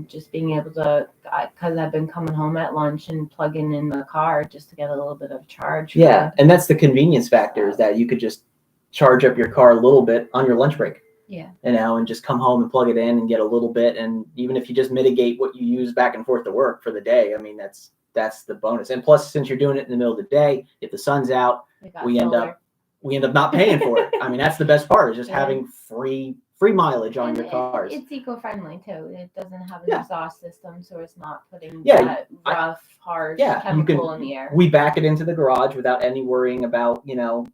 Just being able to, because I've been coming home at lunch and plugging in the car just to get a little bit of charge. Yeah, and that's the convenience factor, is that you could just charge up your car a little bit on your lunch break. Yeah. You know, and just come home and plug it in and get a little bit. And even if you just mitigate what you use back and forth to work for the day, I mean, that's the bonus. And plus, since you're doing it in the middle of the day, if the sun's out, we end up not paying for it. I mean, that's the best part, is just having free mileage on your cars. It's eco-friendly too. It doesn't have an exhaust system, so it's not putting Yeah, that rough, harsh chemical in the air. We back it into the garage without any worrying about, you know,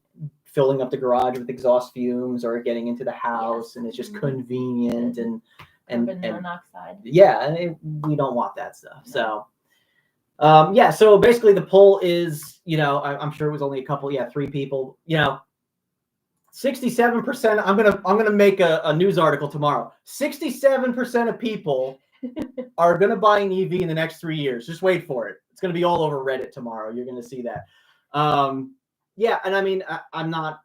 filling up the garage with exhaust fumes or getting into the house, and it's just convenient and carbon monoxide. Yeah, and we don't want that stuff. No. So yeah, so basically the poll is, you know, I'm sure it was only a couple, 3 people, you know, 67%. I'm gonna make a news article tomorrow. 67% of people are gonna buy an EV in the next 3 years. Just wait for it. It's gonna be all over Reddit tomorrow. You're gonna see that. Yeah, and I mean, I'm not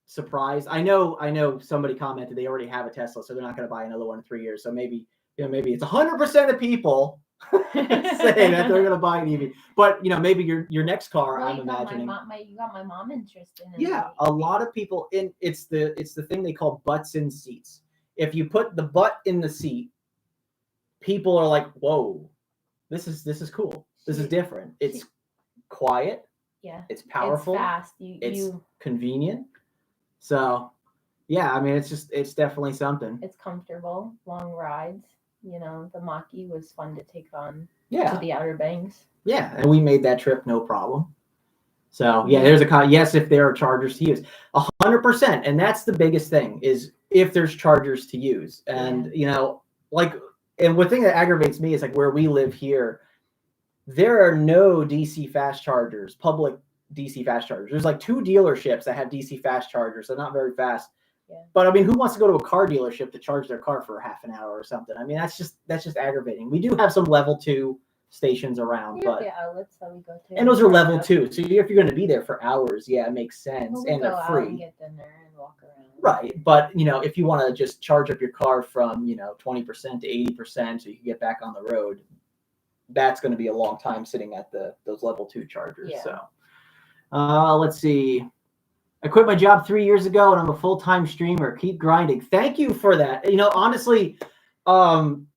surprised. I know somebody commented they already have a Tesla, so they're not gonna buy another one in 3 years. So maybe, you know, maybe it's 100% of people saying that they're gonna buy an EV. But you know, maybe your next car, I'm imagining. You got my mom interested in Yeah, a lot of people it's the thing they call butts in seats. If you put the butt in the seat, people are like, whoa, this is cool. This is different. It's quiet. Yeah. It's powerful. It's fast. It's convenient. So yeah, I mean, it's definitely something. It's comfortable, long rides. You know, the Mach-E was fun to take on to the Outer Banks. Yeah, and we made that trip no problem. So yeah, there's yes, if there are chargers to use, 100%, and that's the biggest thing, is if there's chargers to use. And you know, like, and one thing that aggravates me is like where we live here, there are no DC fast chargers, public DC fast chargers. There's like 2 dealerships that have DC fast chargers. They're not very fast. Yeah. But I mean, who wants to go to a car dealership to charge their car for half an hour or something? I mean, that's just aggravating. We do have some level 2 stations around, but outlets that we go to, and those are level 2. So if you're going to be there for hours, yeah, it makes sense, and they're free. And get dinner and walk around. Right, but you know, if you want to just charge up your car from 20% to 80%, so you can get back on the road, that's going to be a long time sitting at those level 2 chargers. Yeah. So, let's see. I quit my job 3 years ago, and I'm a full-time streamer. Keep grinding. Thank you for that. You know, honestly, I'm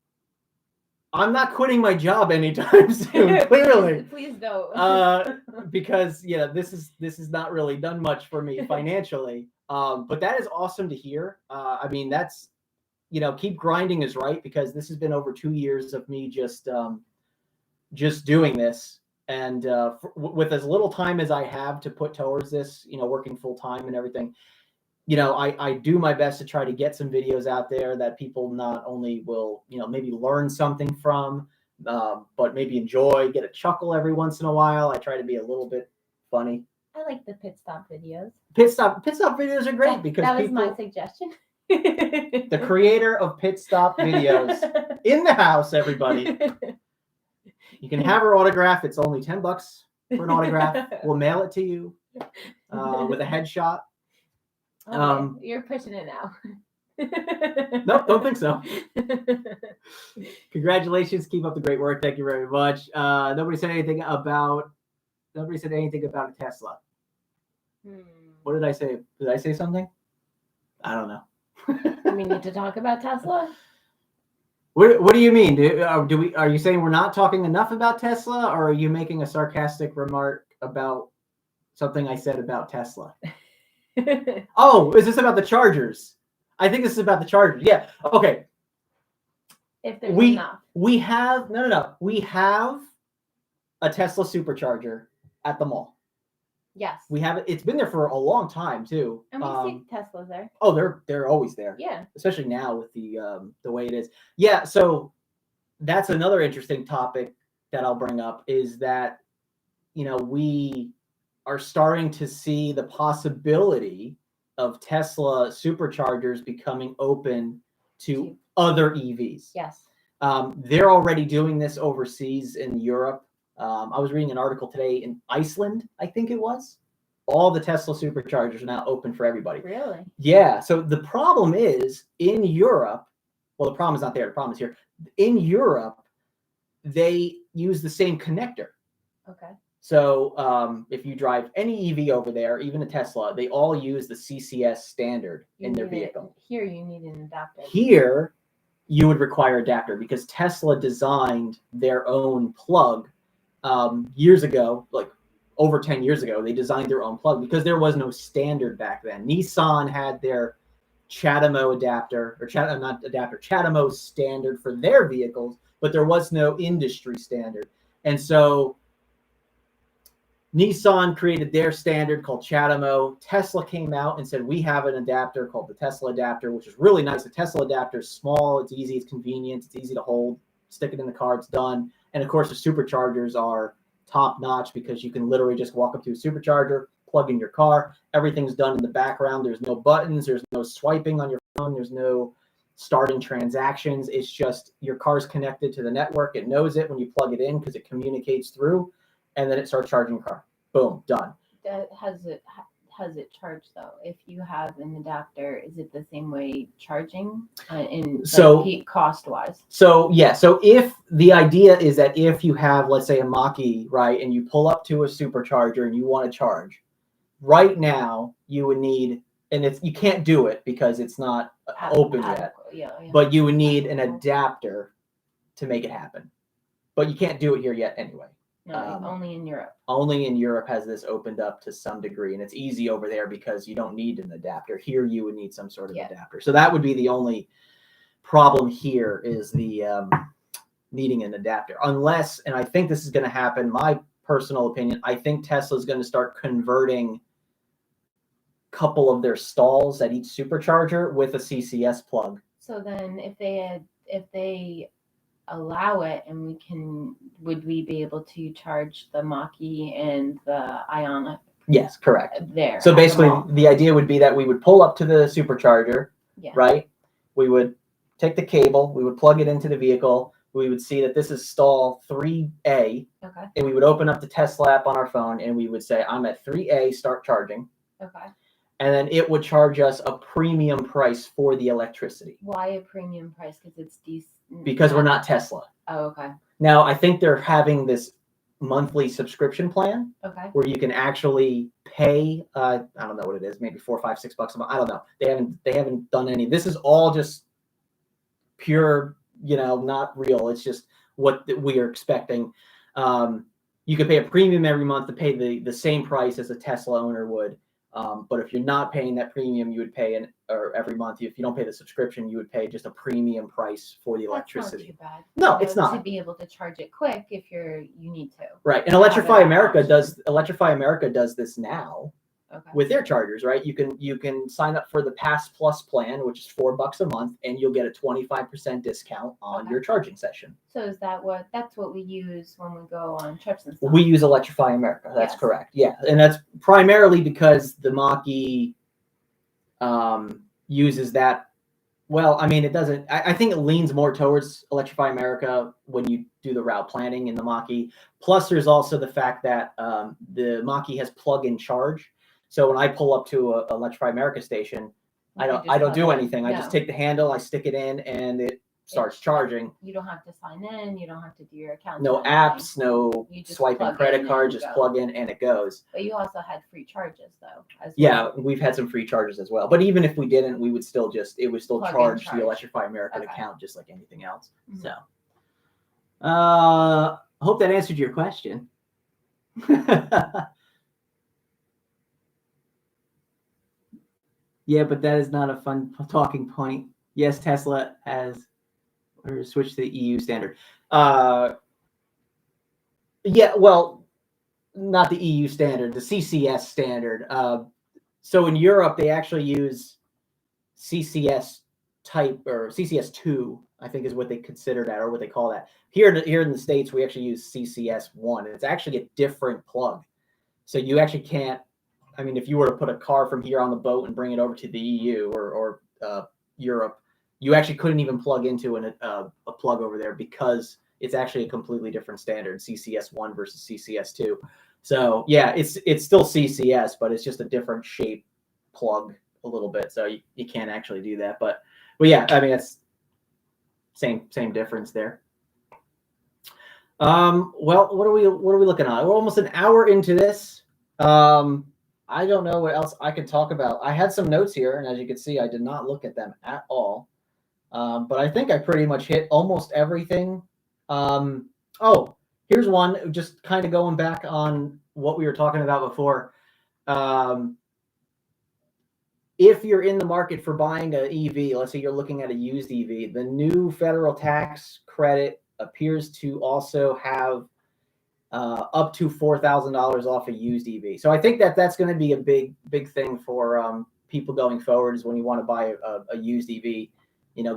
not quitting my job anytime soon. Clearly, please don't. Because this is not really done much for me financially. But that is awesome to hear. I mean, that's, keep grinding is right, because this has been over 2 years of me just doing this. And with as little time as I have to put towards this, working full time and everything, I do my best to try to get some videos out there that people not only will, maybe learn something from, but maybe enjoy, get a chuckle every once in a while. I try to be a little bit funny. I like the pit stop videos. Pit stop videos are great because that was my suggestion. The creator of Pit Stop videos in the house, everybody. You can have her autograph. It's only $10 for an autograph. We'll mail it to you with a headshot. Okay, you're pushing it now. Nope, don't think so. Congratulations. Keep up the great work. Thank you very much. Nobody said anything about a Tesla. What did I say? Did I say something? I don't know. We need to talk about Tesla. What do you mean? Are you saying we're not talking enough about Tesla, or are you making a sarcastic remark about something I said about Tesla? Oh, is this about the chargers? I think this is about the chargers. Yeah. Okay. If there's enough. We have We have a Tesla supercharger at the mall. Yes. We have it. It's been there for a long time too. And we see Teslas there. Oh, they're always there. Yeah. Especially now with the way it is. Yeah. So that's another interesting topic that I'll bring up is that, we are starting to see the possibility of Tesla superchargers becoming open to other EVs. Yes. They're already doing this overseas in Europe. I was reading an article today in Iceland, I think it was. All the Tesla superchargers are now open for everybody. Really? Yeah. So the problem is in Europe, well, the problem is not there. The problem is here. In Europe, they use the same connector. Okay. So if you drive any EV over there, even a Tesla, they all use the CCS standard in their vehicle. Here you need an adapter. Here, you would require adapter because Tesla designed their own plug years ago, like over 10 years ago. They designed their own plug because there was no standard back then. Nissan had their CHAdeMO adapter, or CHAdeMO standard for their vehicles, but there was no industry standard. And so Nissan created their standard called CHAdeMO. Tesla came out and said, we have an adapter called the Tesla adapter, which is really nice. The Tesla adapter is small, it's easy, it's convenient, it's easy to hold, stick it in the car, it's done. And of course, the superchargers are top notch because you can literally just walk up to a supercharger, plug in your car. Everything's done in the background. There's no buttons, there's no swiping on your phone, there's no starting transactions. It's just your car's connected to the network. It knows it when you plug it in because it communicates through, and then it starts charging your car. Boom, done. Has it charged though? If you have an adapter, is it the same way charging cost wise? So yeah, so if the idea is that if you have, let's say, a Mach-E, right, and you pull up to a supercharger and you want to charge, right now you would need, and you can't do it because it's not open yet. Yeah. But you would need an adapter to make it happen. But you can't do it here yet anyway. No, only in Europe. Only in Europe has this opened up to some degree, and it's easy over there because you don't need an adapter. Here, you would need some sort of adapter. So that would be the only problem here is the needing an adapter. Unless, and I think this is going to happen, my personal opinion, I think Tesla is going to start converting a couple of their stalls at each supercharger with a CCS plug. So then if they allow it, and would we be able to charge the Mach-E and the Ioniq? Yes, correct. There. So basically the idea would be that we would pull up to the supercharger, right? We would take the cable, we would plug it into the vehicle, we would see that this is stall 3A, okay, and we would open up the Tesla app on our phone and we would say, I'm at 3A, start charging. Okay. And then it would charge us a premium price for the electricity. Why a premium price? Because it's because we're not Tesla. Oh, okay. Now, I think they're having this monthly subscription plan, okay, where you can actually pay, I don't know what it is, maybe $4, $5, $6 a month. I don't know. They haven't done any. This is all just pure, not real. It's just what we are expecting. You could pay a premium every month to pay the same price as a Tesla owner would. But if you're not paying that premium, you would pay every month. If you don't pay the subscription, you would pay just a premium price for the electricity. That's not too bad. No, it's not. To be able to charge it quick if you need to. Right, and Electrify America does this now. Okay. With their chargers, right? You can sign up for the Pass Plus plan, which is $4 a month, and you'll get a 25% discount on your charging session. So is that's what we use when we go on trips and stuff? We use Electrify America. That's correct. Yeah, and that's primarily because the Mach-E uses that Well, I mean, it doesn't. I think it leans more towards Electrify America when you do the route planning in the Mach-E. Plus, there's also the fact that the Mach-E has plug-in charge. So when I pull up to a Electrify America station, I don't do anything. I just take the handle, I stick it in, and it starts charging. You don't have to sign in. You don't have to do your account. No apps, no swiping credit card. Just plug in and it goes. But you also had free charges though. As well. Yeah, we've had some free charges as well. But even if we didn't, we would still it would still charge the Electrify America account just like anything else. Mm-hmm. So, I hope that answered your question. Yeah, but that is not a fun talking point. Yes, Tesla has switched to the EU standard. Yeah, well, not the EU standard, the CCS standard. So in Europe, they actually use CCS type, or CCS2, I think is what they consider that, or what they call that. Here in the States, we actually use CCS1. It's actually a different plug. So you actually can't, I mean, if you were to put a car from here on the boat and bring it over to the EU or Europe, you actually couldn't even plug into a plug over there because it's actually a completely different standard, CCS1 versus CCS2. So yeah, it's still CCS, but it's just a different shape plug a little bit. So you can't actually do that. But yeah, I mean, it's same difference there. Well, what are we looking at? We're almost an hour into this. I don't know what else I could talk about. I had some notes here, and as you can see, I did not look at them at all. But I think I pretty much hit almost everything. Oh, here's one, just kind of going back on what we were talking about before. If you're in the market for buying an EV, let's say you're looking at a used EV, the new federal tax credit appears to also have up to $4,000 off a used EV. So I think that's going to be a big thing for people going forward, is when you want to buy a used EV,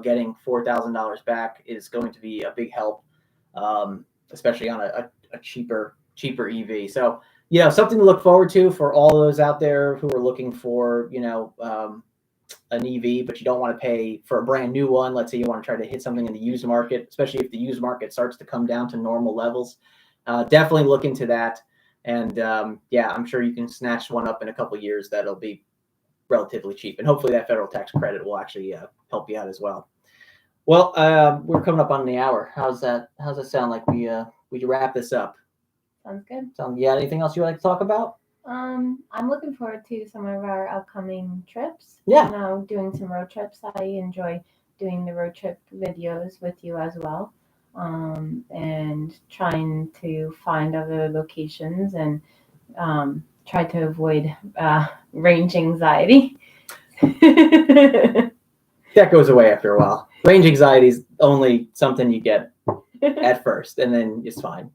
getting $4,000 back is going to be a big help, especially on a cheaper EV. So, something to look forward to for all those out there who are looking for, an EV, but you don't want to pay for a brand new one. Let's say you want to try to hit something in the used market, especially if the used market starts to come down to normal levels. Definitely look into that. And yeah, I'm sure you can snatch one up in a couple of years that'll be relatively cheap. And hopefully that federal tax credit will actually help you out as well. Well, we're coming up on the hour. How's that sound like we wrap this up? Sounds good. Yeah, anything else you would like to talk about? I'm looking forward to some of our upcoming trips. Yeah. Doing some road trips. I enjoy doing the road trip videos with you as well. And trying to find other locations and try to avoid range anxiety. That goes away after a while. Range anxiety is only something you get at first, and then it's fine.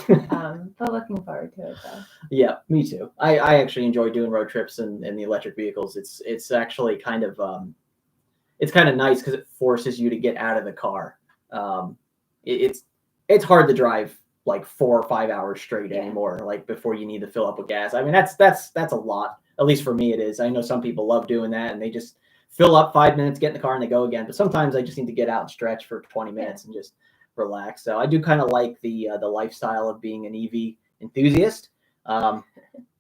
But looking forward to it though. Yeah, me too. I actually enjoy doing road trips and the electric vehicles. It's actually kind of nice because it forces you to get out of the car. It's hard to drive like 4 or 5 hours straight anymore, like before you need to fill up with gas. I mean, that's a lot. At least for me it is. I know some people love doing that and they just fill up 5 minutes, get in the car, and they go again. But sometimes I just need to get out and stretch for 20 minutes and just relax. So I do kind of like the lifestyle of being an EV enthusiast.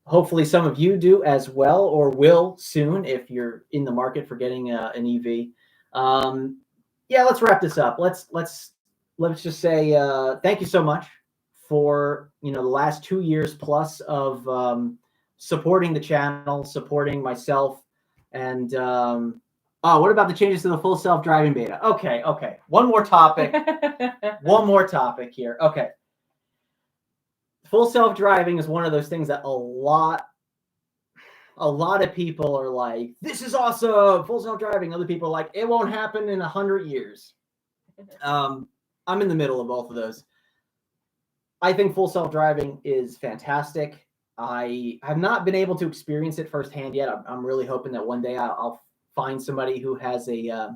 Hopefully some of you do as well, or will soon if you're in the market for getting an EV. Yeah, let's wrap this up. Let's just say thank you so much for the last 2 years plus of supporting the channel, supporting myself, and what about the changes to the full self-driving beta? Okay. One more topic here. Okay. Full self-driving is one of those things that a lot of people are like, this is awesome, full self-driving. Other people are like, it won't happen in 100 years. I'm in the middle of both of those. I think full self-driving is fantastic. I have not been able to experience it firsthand yet. I'm really hoping that one day I'll find somebody who has a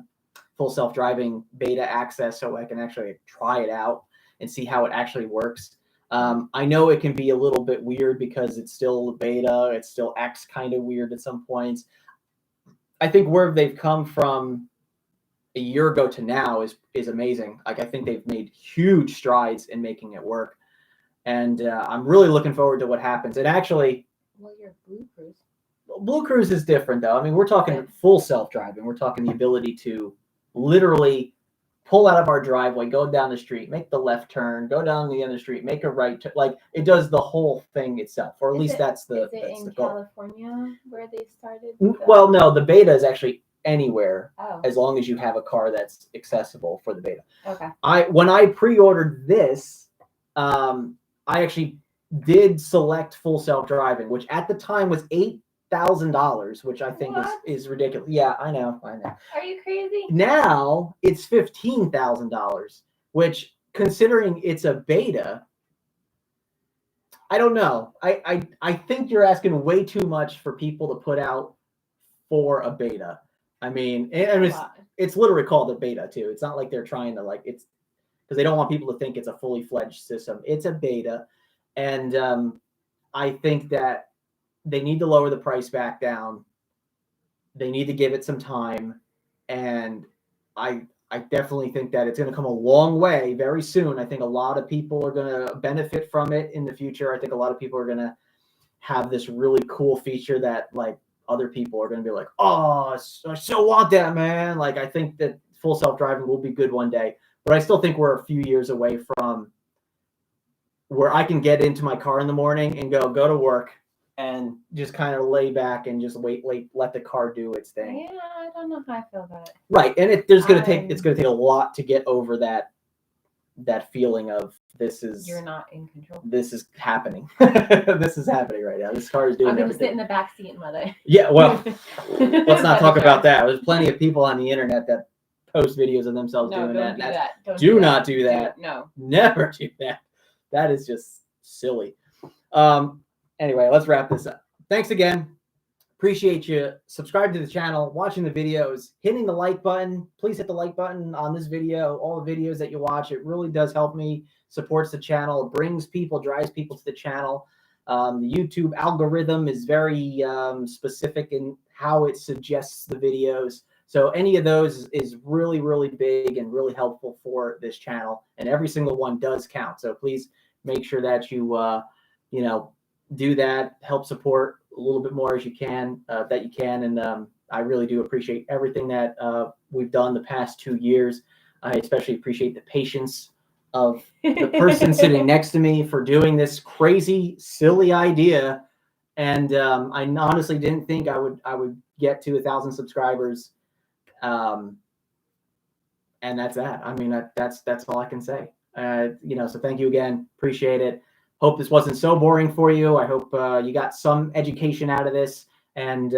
full self-driving beta access so I can actually try it out and see how it actually works. I know it can be a little bit weird because it's still beta. It still acts kind of weird at some points. I think where they've come from a year ago to now is amazing. Like, I think they've made huge strides in making it work. And I'm really looking forward to what happens. And actually, Well, your Blue Cruise. Blue Cruise is different, though. I mean, we're talking full self-driving. We're talking the ability to literally pull out of our driveway, go down the street, make the left turn, go down the other street, make a right turn. Like, it does the whole thing itself, or at least that's the goal. California where they started? Well, no, the beta is actually anywhere Oh, as long as you have a car that's accessible for the beta. okay. When I pre-ordered this, I actually did select full self-driving, which at the time was $8,000, which I think is ridiculous. Yeah, I know. Are you crazy? Now it's $15,000, which, considering it's a beta, I don't know. I think you're asking way too much for people to put out for a beta. I mean, it's literally called a beta too. It's not like they're trying to, like, it's because they don't want people to think it's a fully fledged system. It's a beta. And I think that they need to lower the price back down. They need to give it some time. And I definitely think that it's going to come a long way very soon. I think a lot of people are going to benefit from it in the future. I think a lot of people are going to have this really cool feature that, like, other people are going to be like, oh, I so want that, man. Like, I think that full self-driving will be good one day. But I still think we're a few years away from where I can get into my car in the morning and go to work and just kind of lay back and just let the car do its thing. Yeah, I don't know how I feel about it. Right, and it's going to take a lot to get over that feeling of you're not in control. This is happening. This is happening right now. This car is doing everything. I'm going to sit in the back seat and let it. Yeah, well, let's not talk about that. There's plenty of people on the internet that post videos of themselves doing that. Do not do that. No. Never do that. That is just silly. Anyway, let's wrap this up. Thanks again. Appreciate you. Subscribe to the channel, watching the videos, hitting the like button. Please hit the like button on this video, all the videos that you watch. It really does help me, supports the channel, drives people to the channel. The YouTube algorithm is very specific in how it suggests the videos. So any of those is really, really big and really helpful for this channel. And every single one does count. So please make sure that you, do that, help support a little bit more as you can, And I really do appreciate everything that we've done the past 2 years. I especially appreciate the patience of the person sitting next to me for doing this crazy, silly idea. And I honestly didn't think I would get to 1,000 subscribers. And that's that. I mean, that's all I can say. So thank you again. Appreciate it. Hope this wasn't so boring for you. I hope you got some education out of this. And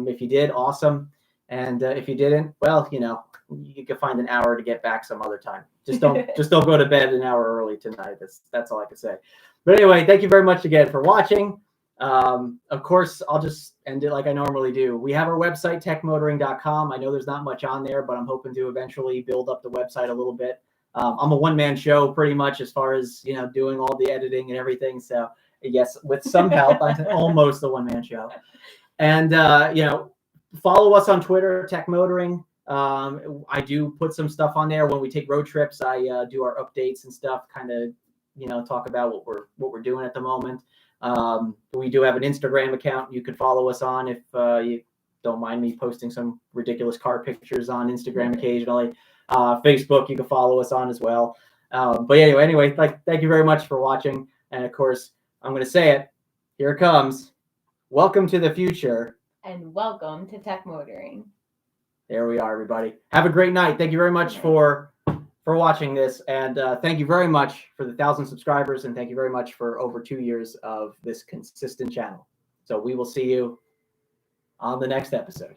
if you did, awesome. And if you didn't, well, you can find an hour to get back some other time. Just don't go to bed an hour early tonight. That's all I can say. But anyway, thank you very much again for watching. Of course, I'll just end it like I normally do. We have our website, techmotoring.com. I know there's not much on there, but I'm hoping to eventually build up the website a little bit. I'm a one-man show pretty much as far as, doing all the editing and everything. So yes, with some help, I'm almost a one-man show. And, follow us on Twitter, Tech Motoring. I do put some stuff on there when we take road trips. I do our updates and stuff, kind of, talk about what we're doing at the moment. We do have an Instagram account you can follow us on if you don't mind me posting some ridiculous car pictures on Instagram occasionally. Facebook, you can follow us on as well. But anyway, thank you very much for watching. And of course, I'm going to say it. Here it comes. Welcome to the future. And welcome to Tech Motoring. There we are, everybody. Have a great night. Thank you very much for watching this. And thank you very much for the 1,000 subscribers. And thank you very much for over 2 years of this consistent channel. So we will see you on the next episode.